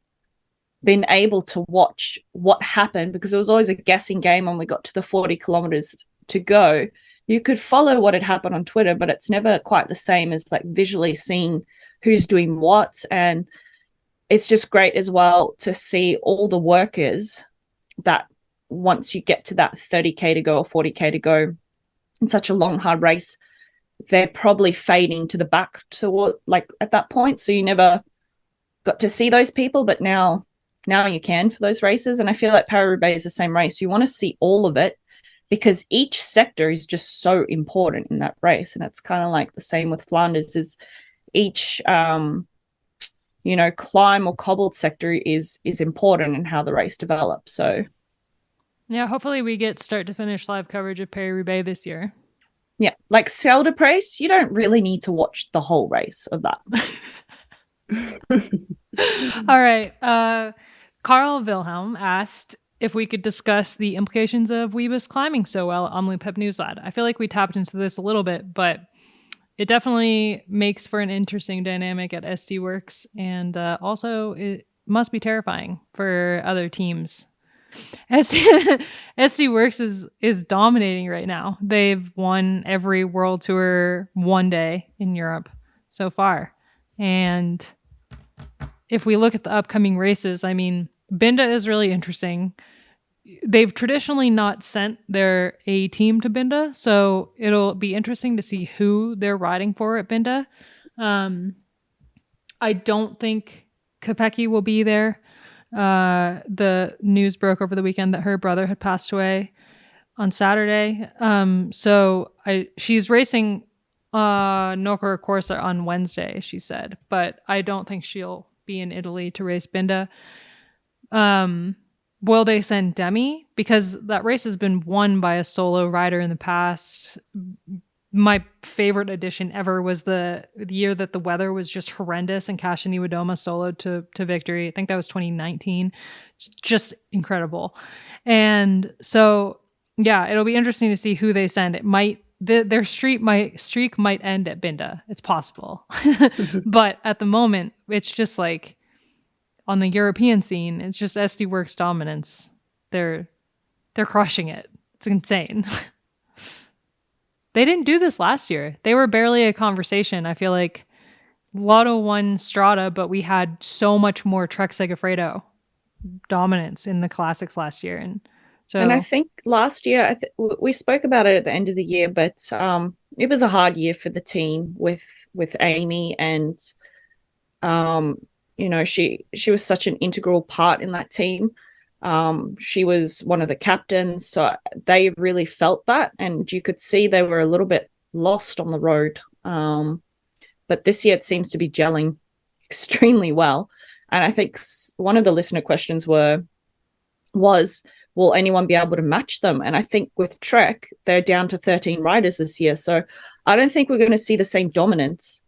been able to watch what happened, because it was always a guessing game when we got to the 40 kilometers to go. You could follow what had happened on Twitter, but it's never quite the same as like visually seeing who's doing what. And it's just great as well to see all the workers that once you get to that 30K to go or 40K to go in such a long, hard race, they're probably fading to the back toward, like, at that point. So you never got to see those people, but now you can for those races. And I feel like Paris-Roubaix is the same race. You want to see all of it, because each sector is just so important in that race. And it's kind of like the same with Flanders, is each, climb or cobbled sector is important in how the race develops. So, yeah, hopefully we get start to finish live coverage of Paris-Roubaix this year. Yeah, like Tilda Price, you don't really need to watch the whole race of that. All right. Carl Wilhelm asked if we could discuss the implications of Wiebes climbing so well on Omloop Nieuwsblad. I feel like we tapped into this a little bit, but it definitely makes for an interesting dynamic at SD Worx, and also it must be terrifying for other teams. SD Worx is dominating right now. They've won every World Tour one day in Europe so far. And if we look at the upcoming races, I mean, Binda is really interesting. They've traditionally not sent their A team to Binda, so it'll be interesting to see who they're riding for at Binda. I don't think Kopecky will be there. The news broke over the weekend that her brother had passed away on Saturday. So she's racing Nocera Corsa on Wednesday, she said, but I don't think she'll be in Italy to race Binda. Will they send Demi? Because that race has been won by a solo rider in the past. My favorite addition ever was the year that the weather was just horrendous and Kasia Niewiadoma soloed to victory. I think that was 2019. It's just incredible. And so, yeah, it'll be interesting to see who they send. It might their streak might end at Binda. It's possible. But at the moment, it's just like on the European scene, it's just SD Worx dominance. They're crushing it. It's insane. They didn't do this last year. They were barely a conversation. I feel like Lotto won Strada, but we had so much more Trek-Segafredo dominance in the classics last year. And I think last year, we spoke about it at the end of the year, but it was a hard year for the team with Amy, and she was such an integral part in that team. She was one of the captains, so they really felt that, and you could see they were a little bit lost on the road. But this year it seems to be gelling extremely well. And I think one of the listener questions was, will anyone be able to match them? And I think with Trek, they're down to 13 riders this year. So I don't think we're going to see the same dominance.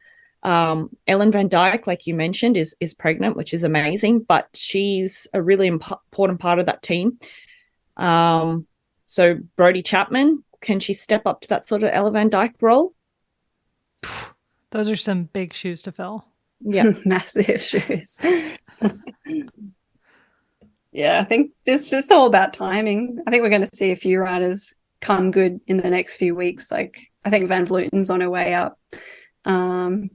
Ellen van Dijk, like you mentioned, is pregnant, which is amazing, but she's a really important part of that team. So Brodie Chapman, can she step up to that sort of Ellen van Dijk role? Those are some big shoes to fill. Yeah. Massive shoes. Yeah, I think it's just all about timing. I think we're going to see a few riders come good in the next few weeks. Like, I think Van Vleuten's on her way up.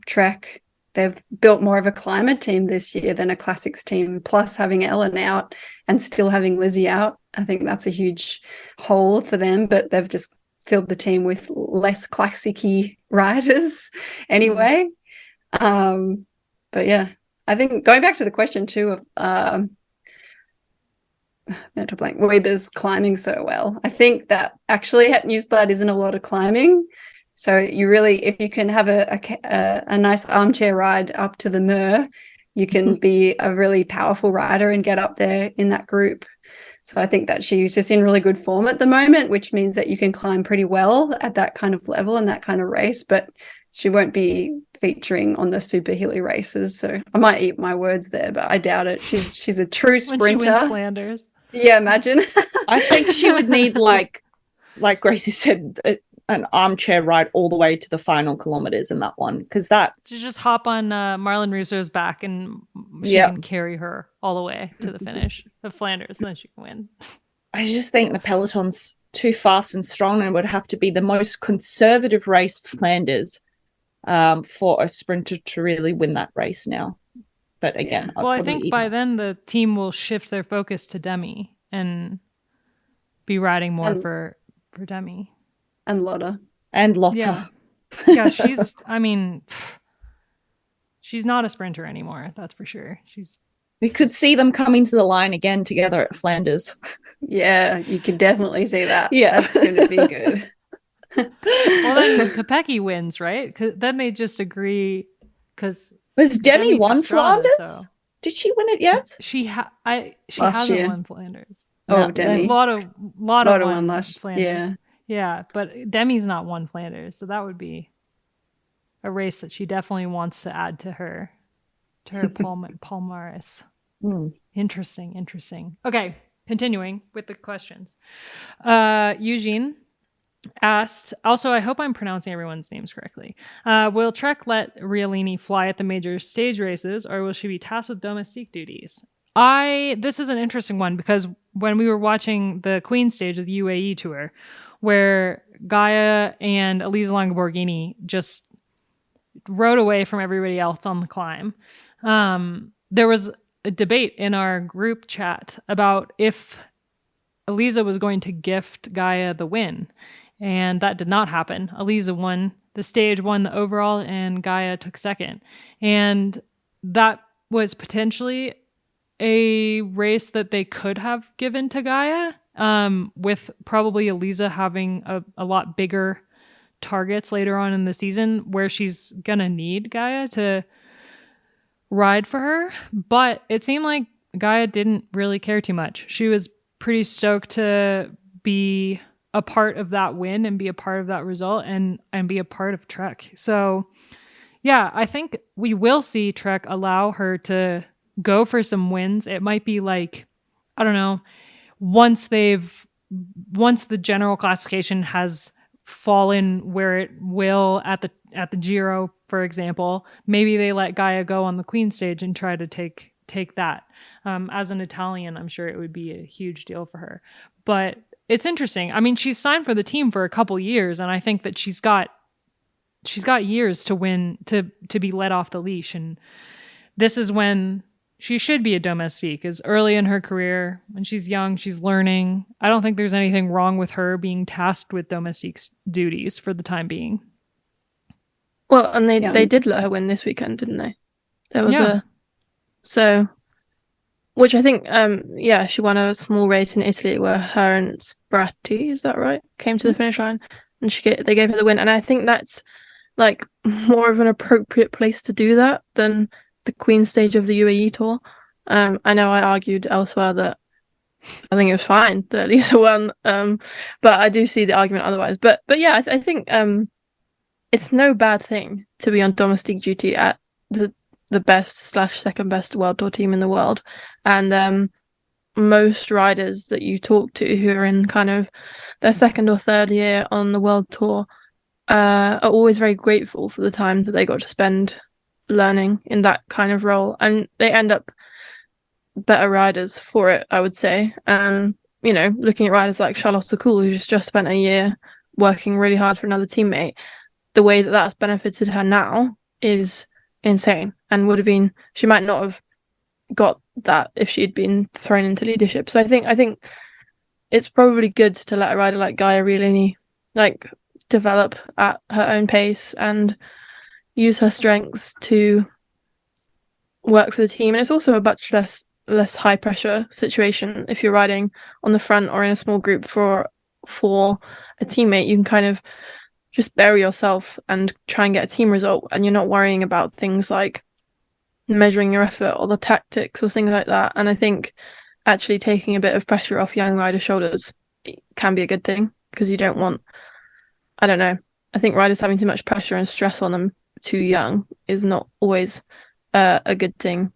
Trek, they've built more of a climber team this year than a classics team, plus having Ellen out and still having Lizzie out. I think that's a huge hole for them, but they've just filled the team with less classic-y riders anyway. But yeah, I think going back to the question too of mental blank, Weber's climbing so well. I think that actually at Newsblad isn't a lot of climbing. So you really, if you can have a nice armchair ride up to the Mur, you can be a really powerful rider and get up there in that group. So I think that she's just in really good form at the moment, which means that you can climb pretty well at that kind of level and that kind of race, but she won't be featuring on the super hilly races. So I might eat my words there, but I doubt it. She's a true sprinter. When she wins Flanders. Yeah, imagine. I think she would need, like Gracie said, an armchair ride all the way to the final kilometers in that one, because that she just hop on Marlon Russo's back and she can carry her all the way to the finish of Flanders, and then she can win. I just think the peloton's too fast and strong, and it would have to be the most conservative race, Flanders, for a sprinter to really win that race now. But again, well, I think by then the team will shift their focus to Demi and be riding more for Demi. And Lotta. Yeah, she's not a sprinter anymore, that's for sure. We could see them coming to the line again together at Flanders. Yeah, you could definitely see that. Yeah. That's going to be good. Well, then Kopecky wins, right? Then they just agree, because was Demi won Flanders? So. Did she win it yet? She hasn't won Flanders. Oh, Demi. Lotta won last Flanders. Yeah, but Demi's not won Flanders, so that would be a race that she definitely wants to add to her palmares. Interesting. Okay, continuing with the questions. Eugene asked, also, I hope I'm pronouncing everyone's names correctly. Will Trek let Rialini fly at the major stage races, or will she be tasked with domestique duties? This is an interesting one, because when we were watching the Queen stage of the UAE tour, where Gaia and Elisa Longoborghini just rode away from everybody else on the climb, there was a debate in our group chat about if Elisa was going to gift Gaia the win. And that did not happen. Elisa won the stage, won the overall, and Gaia took second. And that was potentially a race that they could have given to Gaia, with probably Elisa having a lot bigger targets later on in the season, where she's going to need Gaia to ride for her. But it seemed like Gaia didn't really care too much. She was pretty stoked to be a part of that win and be a part of that result and be a part of Trek. So yeah, I think we will see Trek allow her to go for some wins. It might be like, I don't know, once the general classification has fallen where it will at the Giro, for example, maybe they let Gaia go on the Queen stage and try to take that. As an Italian, I'm sure it would be a huge deal for her. But it's interesting. I mean, she's signed for the team for a couple years, and I think that she's got years to win, to be let off the leash. And this is when she should be a domestique, is early in her career. When she's young, she's learning. I don't think there's anything wrong with her being tasked with domestique duties for the time being. Well, and they did let her win this weekend, didn't they? There was which I think, she won a small race in Italy where her and Spratti, is that right, came to the finish line, and they gave her the win. And I think that's like more of an appropriate place to do that than the Queen stage of the UAE tour. I know I argued elsewhere that I think it was fine that Lisa won, but I do see the argument otherwise. But yeah, I think it's no bad thing to be on domestique duty at the best / second best World Tour team in the world. And most riders that you talk to who are in kind of their second or third year on the World Tour are always very grateful for the time that they got to spend learning in that kind of role, and they end up better riders for it, I would say. Looking at riders like Charlotte Cool, who's just spent a year working really hard for another teammate, the way that that's benefited her now is insane, and she might not have got that if she'd been thrown into leadership. So I think it's probably good to let a rider like Gaia really develop at her own pace and use her strengths to work for the team. And it's also a much less high pressure situation if you're riding on the front or in a small group for a teammate. You can kind of just bury yourself and try and get a team result, and you're not worrying about things like measuring your effort or the tactics or things like that. And I think actually taking a bit of pressure off young riders' shoulders can be a good thing, because you don't want, I don't know, I think riders having too much pressure and stress on them too young is not always a good thing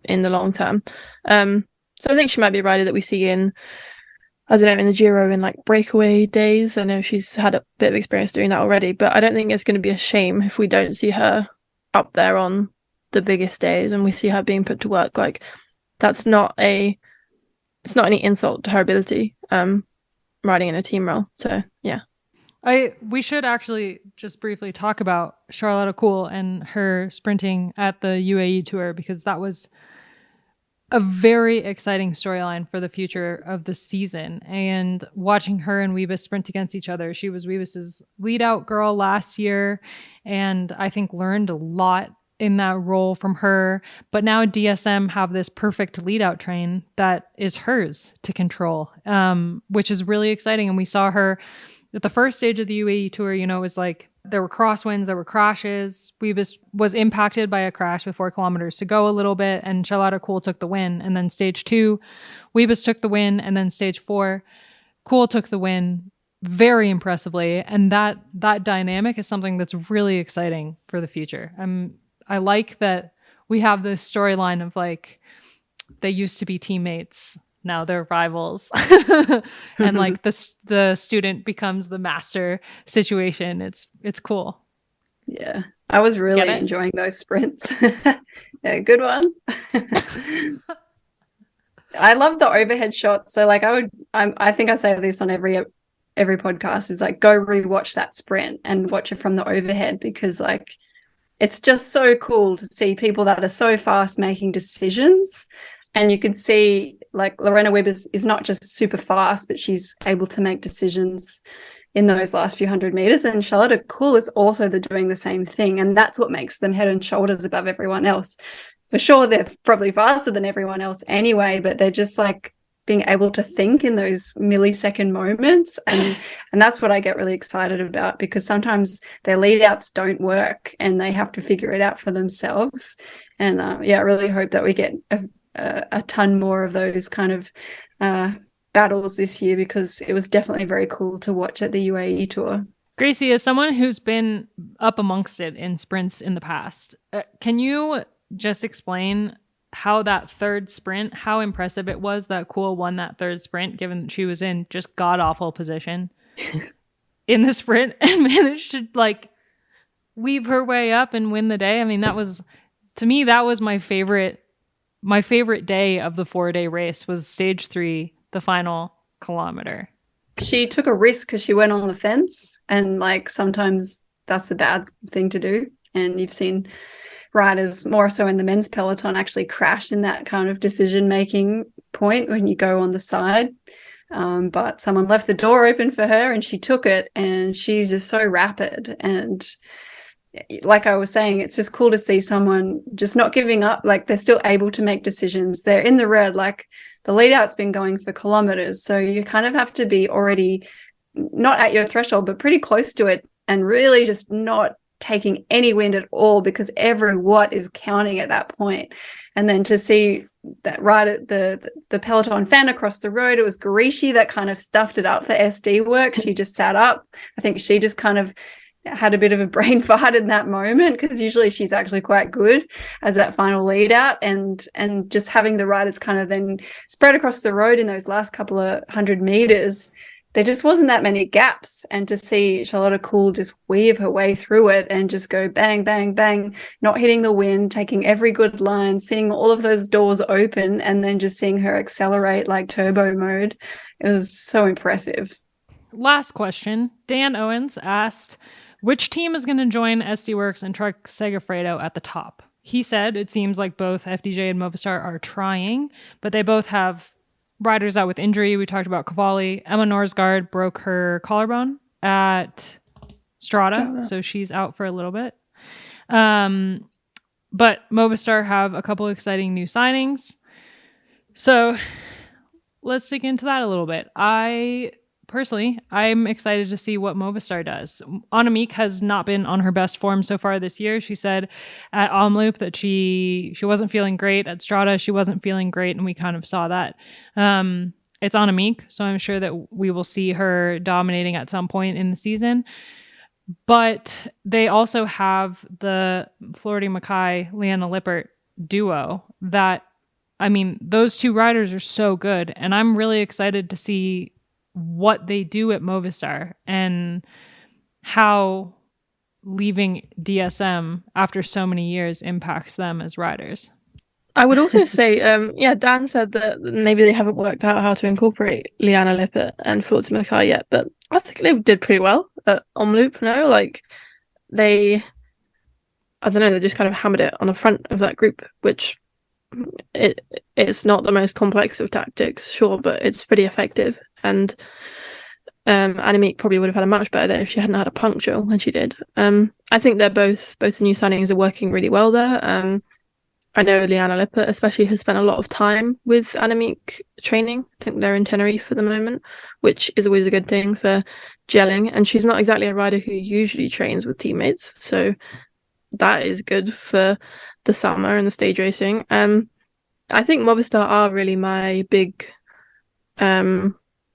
in the long term. So I think she might be a rider that we see in the Giro in breakaway days. I know she's had a bit of experience doing that already, but I don't think it's going to be a shame if we don't see her up there on the biggest days and we see her being put to work. It's not any insult to her ability riding in a team role. So yeah. We should actually just briefly talk about Charlotte Cool and her sprinting at the UAE Tour, because that was a very exciting storyline for the future of the season. And watching her and Wiebes sprint against each other, she was Wiebes's lead out girl last year, and I think learned a lot in that role from her. But now DSM have this perfect lead out train that is hers to control, which is really exciting. And we saw her at the first stage of the UAE Tour. It was there were crosswinds, there were crashes. Wiebes was impacted by a crash with 4 kilometers to go a little bit, and Charlotte Cool took the win. And then stage 2, Wiebes took the win, and then stage 4, Cool took the win very impressively. And that dynamic is something that's really exciting for the future. I like that we have this storyline of they used to be teammates, now they're rivals, and the student becomes the master situation. It's cool. Yeah, I was really enjoying those sprints. Yeah, good one. I love the overhead shots. So I think I say this on every podcast, is go rewatch that sprint and watch it from the overhead, because it's just so cool to see people that are so fast making decisions. And you can see Lorena Webb is not just super fast, but she's able to make decisions in those last few 100 meters. And Charlotte Cool is also doing the same thing. And that's what makes them head and shoulders above everyone else. For sure, they're probably faster than everyone else anyway, but they're just being able to think in those millisecond moments. And that's what I get really excited about, because sometimes their lead outs don't work and they have to figure it out for themselves. And I really hope that we get a ton more of those kind of battles this year, because it was definitely very cool to watch at the UAE Tour. Gracie, as someone who's been up amongst it in sprints in the past, can you just explain how that third sprint, how impressive it was that Cool won that third sprint, given that she was in just god-awful position in the sprint and managed to weave her way up and win the day? I mean, that was my favorite day of the 4-day race was stage 3, the final kilometer. She took a risk because she went on the fence, and sometimes that's a bad thing to do. And you've seen riders more so in the men's peloton actually crash in that kind of decision-making point when you go on the side. But someone left the door open for her and she took it, and she's just so rapid. And like I was saying, it's just cool to see someone just not giving up. They're still able to make decisions. They're in the red, the lead out's been going for kilometers. So you kind of have to be already not at your threshold, but pretty close to it, and really just not taking any wind at all, because every watt is counting at that point. And then to see that right at the peloton fan across the road, it was Gracie that kind of stuffed it up for SD Worx. She just sat up. I think she just kind of had a bit of a brain fart in that moment, because usually she's actually quite good as that final lead out, and just having the riders kind of then spread across the road in those last couple of 100 meters, there just wasn't that many gaps. And to see Charlotte Kool just weave her way through it and just go bang, bang, bang, not hitting the wind, taking every good line, seeing all of those doors open, and then just seeing her accelerate like turbo mode, it was so impressive. Last question. Dan Owens asked, which team is going to join SD Worx and Trek-Segafredo at the top? He said it seems like both FDJ and Movistar are trying, but they both have riders out with injury. We talked about Cavalli. Emma Norsgaard broke her collarbone at Strada, so she's out for a little bit. But Movistar have a couple exciting new signings. So let's dig into that a little bit. I'm excited to see what Movistar does. Annemiek has not been on her best form so far this year. She said at Omloop that she wasn't feeling great. At Strada, she wasn't feeling great, and we kind of saw that. It's Annemiek, so I'm sure that we will see her dominating at some point in the season. But they also have the Florida Mackay, Leanna Lippert duo that, I mean, those two riders are so good, and I'm really excited to see what they do at Movistar and how leaving DSM after so many years impacts them as riders. I would also say, Dan said that maybe they haven't worked out how to incorporate Leanna Lippert and Floortje Mackay yet, but I think they did pretty well at Omloop. No, like they just kind of hammered it on the front of that group, which it's not the most complex of tactics, sure, but it's pretty effective. And Annemiek probably would have had a much better day if she hadn't had a puncture when she did. I think they're both the new signings are working really well there. I know Leanna Lippert especially has spent a lot of time with Annemiek training. I think they're in Tenerife at the moment, which is always a good thing for gelling. And she's not exactly a rider who usually trains with teammates, so that is good for the summer and the stage racing. I think Movistar are really my big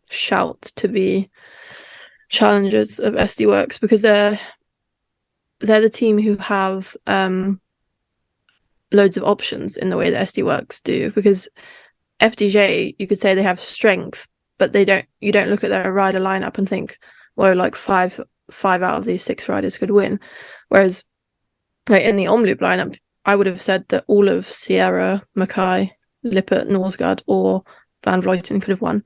shout to be challengers of SD Worx, because they're the team who have loads of options in the way that SD Worx do. Because FDJ, you could say they have strength, but you don't look at their rider lineup and think, well, like five out of these 6 riders could win. Whereas like in the Omloop lineup, I would have said that all of Sierra, Mackay, Lippert, Norsgaard, or Van Vleuten could have won.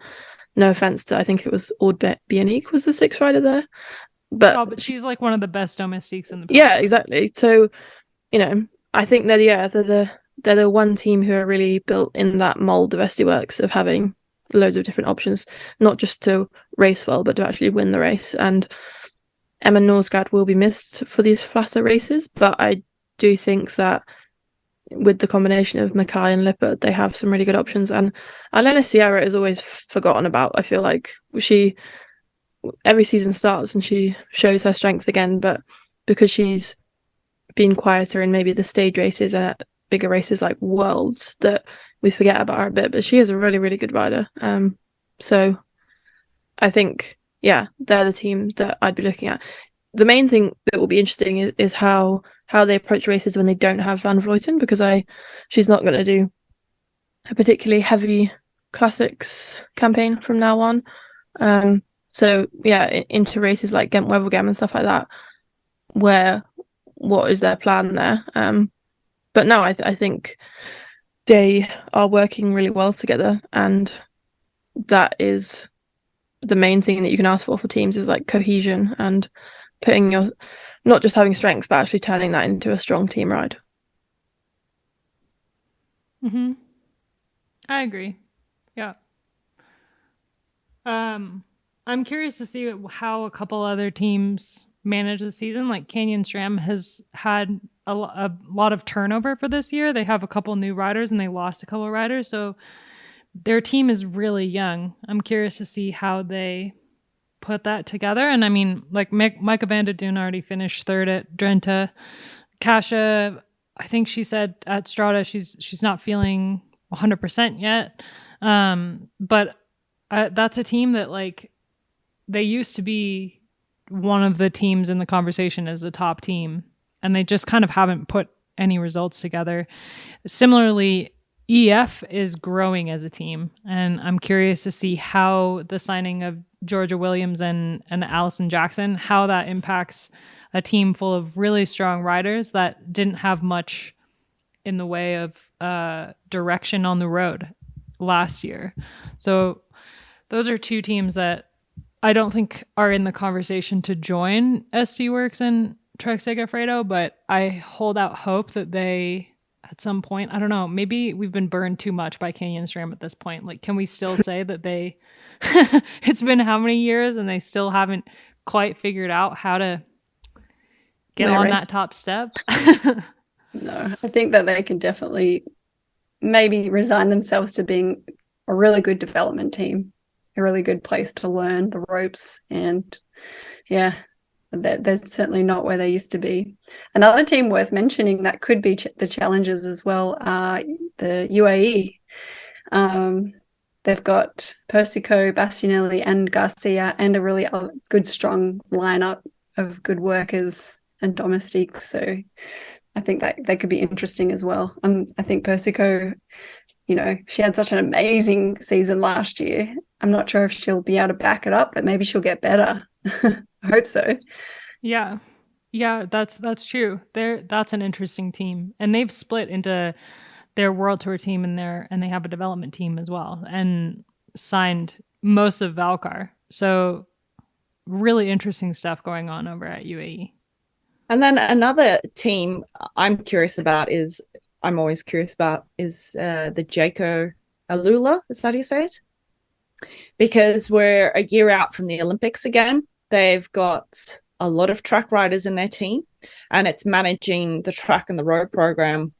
No offense to, I think it was Aude Bionique was the 6th rider there. But she's like one of the best domestiques in the paddock. Yeah, exactly. So, I think they're the one team who are really built in that mold of SD Worx of having loads of different options, not just to race well, but to actually win the race. And Emma Norsgaard will be missed for these flatter races, but I do think that with the combination of Mackay and Lippert, they have some really good options. And Elena Sierra is always forgotten about. I feel like every season starts and she shows her strength again, but because she's been quieter in maybe the stage races and at bigger races like Worlds, that we forget about her a bit. But she is a really, really good rider. So I think, they're the team that I'd be looking at. The main thing that will be interesting is how they approach races when they don't have Van Vleuten, because she's not going to do a particularly heavy classics campaign from now on. So into races like Ghent-Wevelgem and stuff like that, what is their plan there? But no, I think they are working really well together, and that is the main thing that you can ask for teams, is like cohesion and putting not just having strength, but actually turning that into a strong team ride. Mm-hmm. I agree. Yeah. I'm curious to see how a couple other teams manage the season. Like Canyon SRAM has had a lot of turnover for this year. They have a couple new riders and they lost a couple riders. So their team is really young. I'm curious to see how they put that together. And I mean, like Micah van der Dune already finished 3rd at Drenthe. Kasia, I think she said at Strada she's not feeling 100% yet. But that's a team that, like, they used to be one of the teams in the conversation as a top team, and they just kind of haven't put any results together. Similarly, EF is growing as a team, and I'm curious to see how the signing of Georgia Williams and Allison Jackson, how that impacts a team full of really strong riders that didn't have much in the way of direction on the road last year. So those are two teams that I don't think are in the conversation to join SD Worx and Trek-Segafredo, but I hold out hope that they, at some point, I don't know, maybe we've been burned too much by Canyon SRAM at this point. Like, can we still say that they, it's been how many years and they still haven't quite figured out how to get on that top step? No, I think that they can definitely maybe resign themselves to being a really good development team, a really good place to learn the ropes. And yeah, they're certainly not where they used to be. Another team worth mentioning that could be the challengers as well are the UAE. They've got Persico, Bastianelli and Garcia, and a really good, strong lineup of good workers and domestiques. So I think that they could be interesting as well. I think Persico, she had such an amazing season last year. I'm not sure if she'll be able to back it up, but maybe she'll get better. I hope so. Yeah, that's true. That's an interesting team, and they've split into their World Tour team and they have a development team as well, and signed most of Valcar. So really interesting stuff going on over at UAE. And then another team I'm always curious about is the Jayco Alula. Is that how you say it? Because we're a year out from the Olympics again. They've got a lot of track riders in their team, and it's managing the track and the road program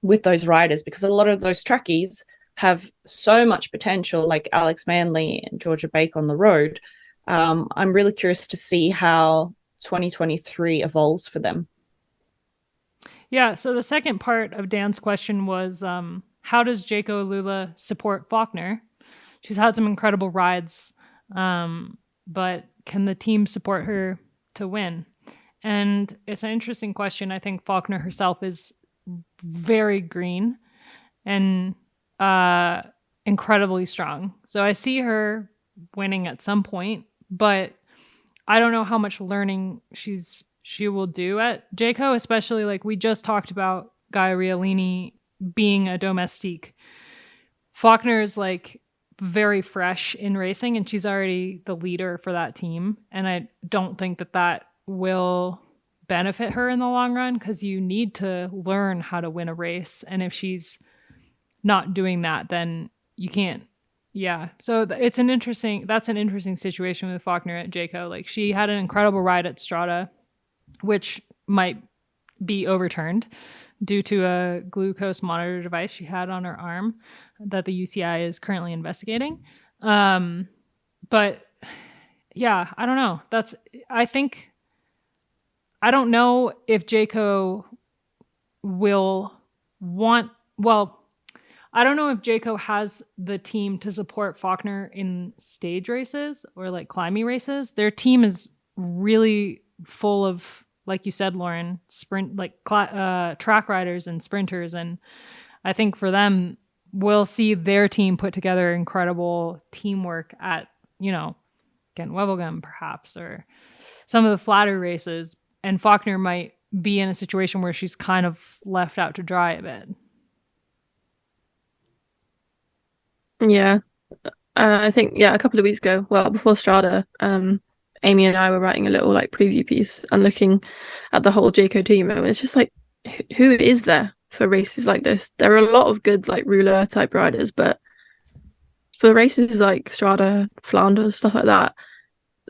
with those riders, because a lot of those trackies have so much potential, like Alex Manley and Georgia Bake on the road. I'm really curious to see how 2023 evolves for them. Yeah, so the second part of Dan's question was, how does Jayco Alula support Faulkner? She's had some incredible rides, but can the team support her to win? And it's an interesting question. I think Faulkner herself is very green and incredibly strong. So I see her winning at some point, but I don't know how much learning she will do at Jayco, especially like we just talked about Gaia Riolini being a domestique. Faulkner is like very fresh in racing, and she's already the leader for that team. And I don't think that will benefit her in the long run, because you need to learn how to win a race. And if she's not doing that, then you can't. Yeah. So that's an interesting situation with Faulkner at Jayco. Like, she had an incredible ride at Strada, which might be overturned due to a glucose monitor device she had on her arm that the UCI is currently investigating. But yeah, I don't know. I don't know if Jayco I don't know if Jayco has the team to support Faulkner in stage races or like climbing races. Their team is really full of, like you said, Loren, track riders and sprinters. And I think for them, we'll see their team put together incredible teamwork at, Gent Wevelgem perhaps, or some of the flatter races. And Faulkner might be in a situation where she's kind of left out to dry a bit. Yeah. I think, a couple of weeks ago, before Strada, Amy and I were writing a little preview piece and looking at the whole Jayco team, and it's just who is there for races like this? There are a lot of good ruler type riders, but for races like Strada, Flanders, stuff like that,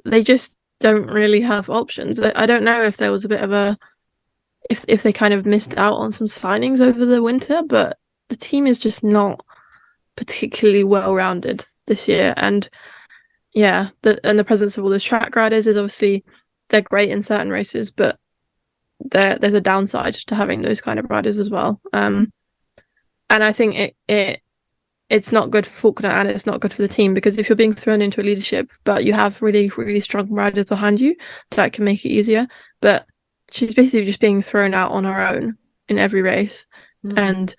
they just don't really have options. I don't know if there was a bit of if they kind of missed out on some signings over the winter, but the team is just not particularly well-rounded this year. And the presence of all those track riders is obviously, they're great in certain races, but there's a downside to having those kind of riders as well. And I think it's not good for Faulkner, and it's not good for the team, because if you're being thrown into a leadership but you have really, really strong riders behind you, that can make it easier. But she's basically just being thrown out on her own in every race. And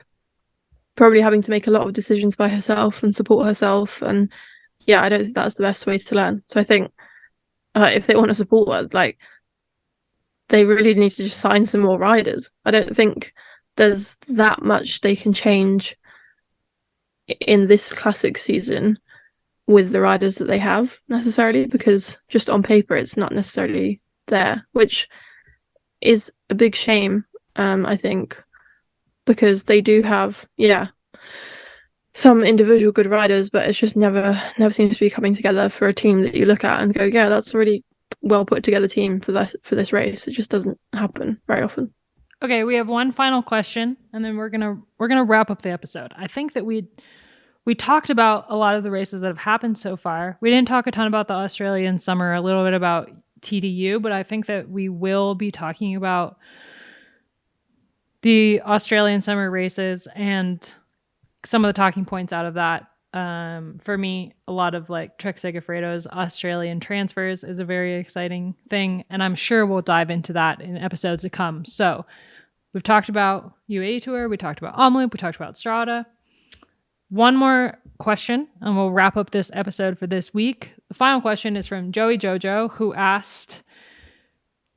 probably having to make a lot of decisions by herself and support herself. And yeah, I don't think that's the best way to learn. So I think if they want to support her, like, they really need to just sign some more riders. I don't think there's that much they can change in this classic season with the riders that they have necessarily, because just on paper it's not necessarily there, which is a big shame, I think, because they do have some individual good riders, but it's just never seems to be coming together for a team that you look at and go, yeah, that's a really well put together team for this race. It just doesn't happen very often. Okay, we have one final question, and then we're gonna wrap up the episode. I think that we talked about a lot of the races that have happened so far. We didn't talk a ton about the Australian summer, a little bit about TDU, but I think that we will be talking about the Australian summer races and some of the talking points out of that. For me, a lot of like Trek-Segafredo's Australian transfers is a very exciting thing, and I'm sure we'll dive into that in episodes to come. So we've talked about UAE Tour, we talked about Omloop, we talked about Strada. One more question, and we'll wrap up this episode for this week. The final question is from Joey Jojo, who asked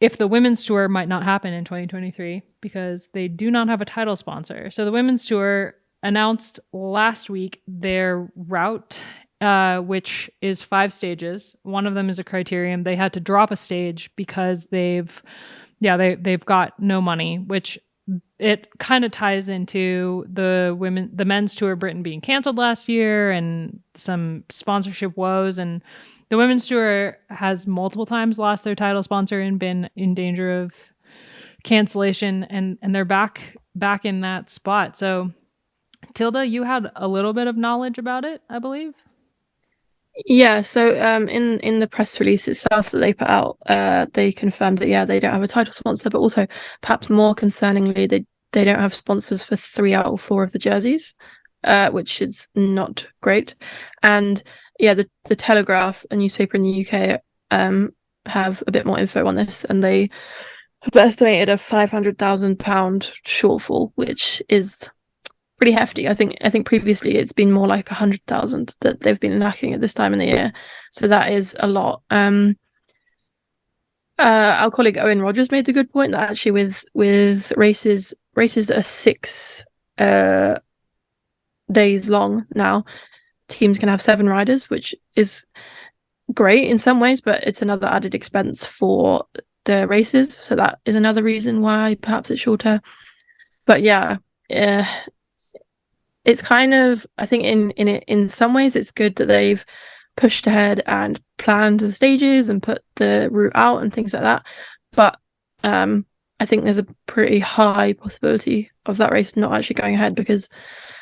if the Women's Tour might not happen in 2023 because they do not have a title sponsor. So the Women's Tour announced last week their route, which is 5 stages. One of them is a criterium. They had to drop a stage because they've got no money, which it kind of ties into the men's tour Britain being canceled last year and some sponsorship woes. And the women's tour has multiple times lost their title sponsor and been in danger of cancellation, and they're back in that spot. So Tilda, you had a little bit of knowledge about it, I believe. Yeah, so in the press release itself that they put out, they confirmed that they don't have a title sponsor, but also perhaps more concerningly, they don't have sponsors for 3 out of 4 of the jerseys, which is not great. And the Telegraph, a newspaper in the UK, have a bit more info on this, and they have estimated a £500,000 shortfall, which is pretty hefty. I think previously it's been more like 100,000 that they've been lacking at this time in the year. So that is a lot. Our colleague Owen Rogers made the good point that actually with races that are 6 days long now, teams can have 7 riders, which is great in some ways, but it's another added expense for the races. So that is another reason why perhaps it's shorter. But it's kind of, I think in some ways it's good that they've pushed ahead and planned the stages and put the route out and things like that. But I think there's a pretty high possibility of that race not actually going ahead, because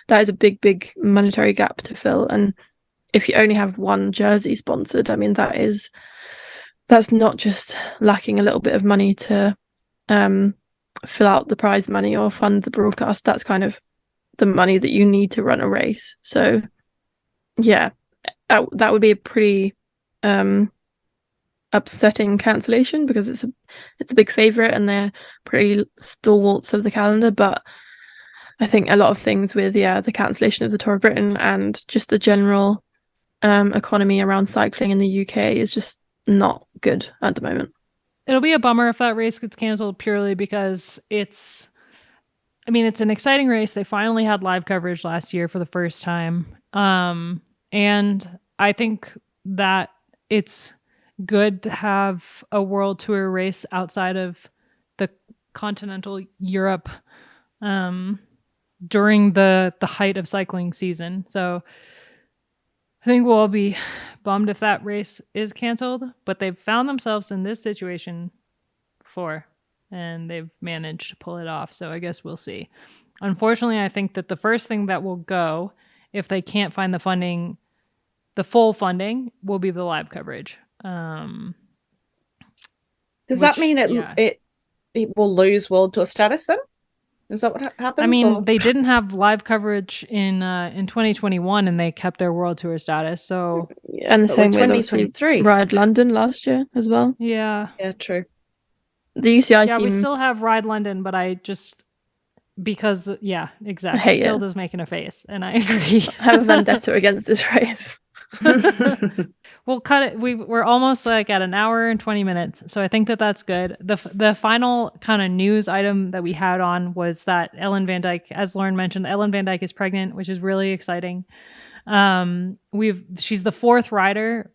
that is a big monetary gap to fill. And if you only have one jersey sponsored, I mean, that's not just lacking a little bit of money to fill out the prize money or fund the broadcast. That's kind of the money that you need to run a race. So that would be a pretty upsetting cancellation, because it's a big favorite and they're pretty stalwarts of the calendar. But I think a lot of things with the cancellation of the Tour of Britain and just the general economy around cycling in the UK is just not good at the moment. It'll be a bummer if that race gets canceled, purely because it's an exciting race. They finally had live coverage last year for the first time. And I think that it's good to have a World Tour race outside of the continental Europe during the height of cycling season. So I think we'll all be bummed if that race is canceled, but they've found themselves in this situation before, and they've managed to pull it off. So I guess we'll see. Unfortunately, I think that the first thing that will go, if they can't find the funding, the full funding, will be the live coverage. Does that mean it will lose World Tour status then? Is that what happens? I mean, they didn't have live coverage in 2021, and they kept their World Tour status. So and the same way 2023 Ride London last year as well. Yeah, true. The UCI we still have Ride London, but Because, yeah, I exactly. hate it. Tilda's making a face, and I agree. I have a vendetta against this race. We'll cut it. We're almost like at an hour and 20 minutes. So I think that that's good. The final kind of news item that we had on was that Ellen Van Dijk, as Loren mentioned, Ellen Van Dijk is pregnant, which is really exciting. She's the fourth rider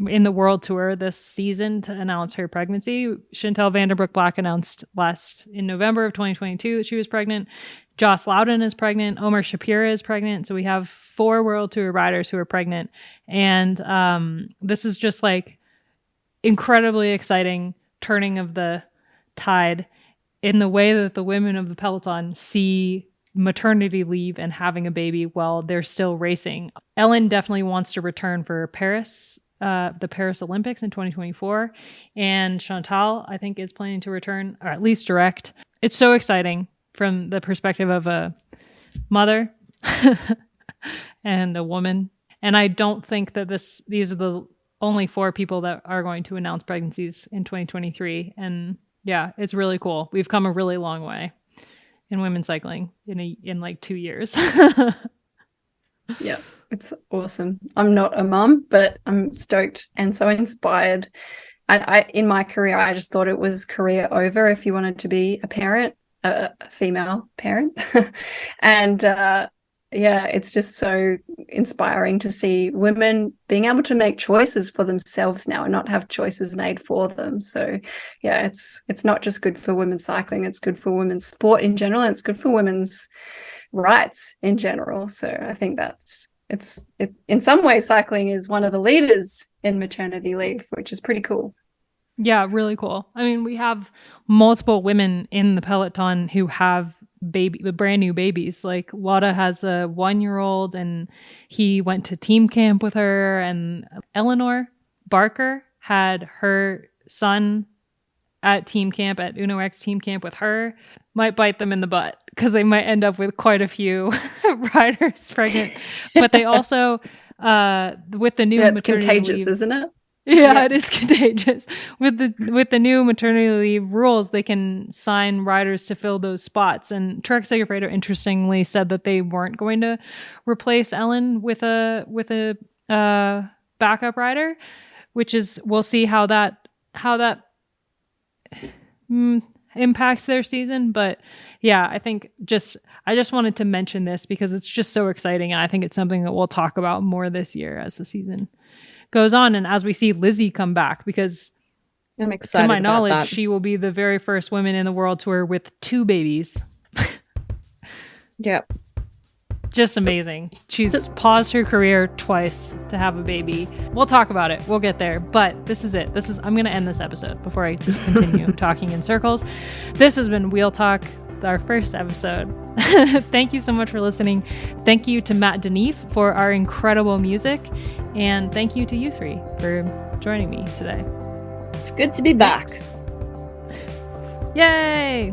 in the World Tour this season to announce her pregnancy. Chantel Vanderbroek Black announced in November of 2022 that she was pregnant. Joss Loudon is pregnant. Omar Shapira is pregnant. So we have 4 World Tour riders who are pregnant. And this is just like incredibly exciting turning of the tide in the way that the women of the peloton see maternity leave and having a baby while they're still racing. Ellen definitely wants to return for Paris, the Paris Olympics in 2024. And Chantal, I think, is planning to return, or at least direct. It's so exciting from the perspective of a mother and a woman. And I don't think that these are the only 4 people that are going to announce pregnancies in 2023. And yeah, it's really cool. We've come a really long way in women's cycling in like 2 years. Yeah, it's awesome. I'm not a mum, but I'm stoked and so inspired. I in my career, I just thought it was career over if you wanted to be a parent, a female parent. And yeah, it's just so inspiring to see women being able to make choices for themselves now and not have choices made for them. So yeah, it's not just good for women's cycling, it's good for women's sport in general, and it's good for women's rights in general. So I think it's in some ways cycling is one of the leaders in maternity leave, which is pretty cool. Yeah, really cool. I mean, we have multiple women in the peloton who have brand new babies. Like Lotta has a 1-year-old and he went to team camp with her, and Eleanor Barker had her son at team camp, at Uno X team camp with her. Might bite them in the butt because they might end up with quite a few riders pregnant. But they also, with the new it's maternity contagious, leave, isn't it? Yeah, it is contagious. With the new maternity leave rules, they can sign riders to fill those spots. And Trek-Segafredo interestingly said that they weren't going to replace Ellen with a backup rider, which is, we'll see how that impacts their season. But yeah, I just wanted to mention this because it's just so exciting, and I think it's something that we'll talk about more this year as the season goes on, and as we see Lizzie come back, because I'm excited. To my knowledge, that. she will be the very first woman in the World Tour with 2 babies. Yep. Just amazing. She's paused her career twice to have a baby. We'll talk about it. We'll get there. But this is it. I'm going to end this episode before I just continue talking in circles. This has been Wheel Talk, our first episode. Thank you so much for listening. Thank you to Matt Deneve for our incredible music. And thank you to you 3 for joining me today. It's good to be back. Yay!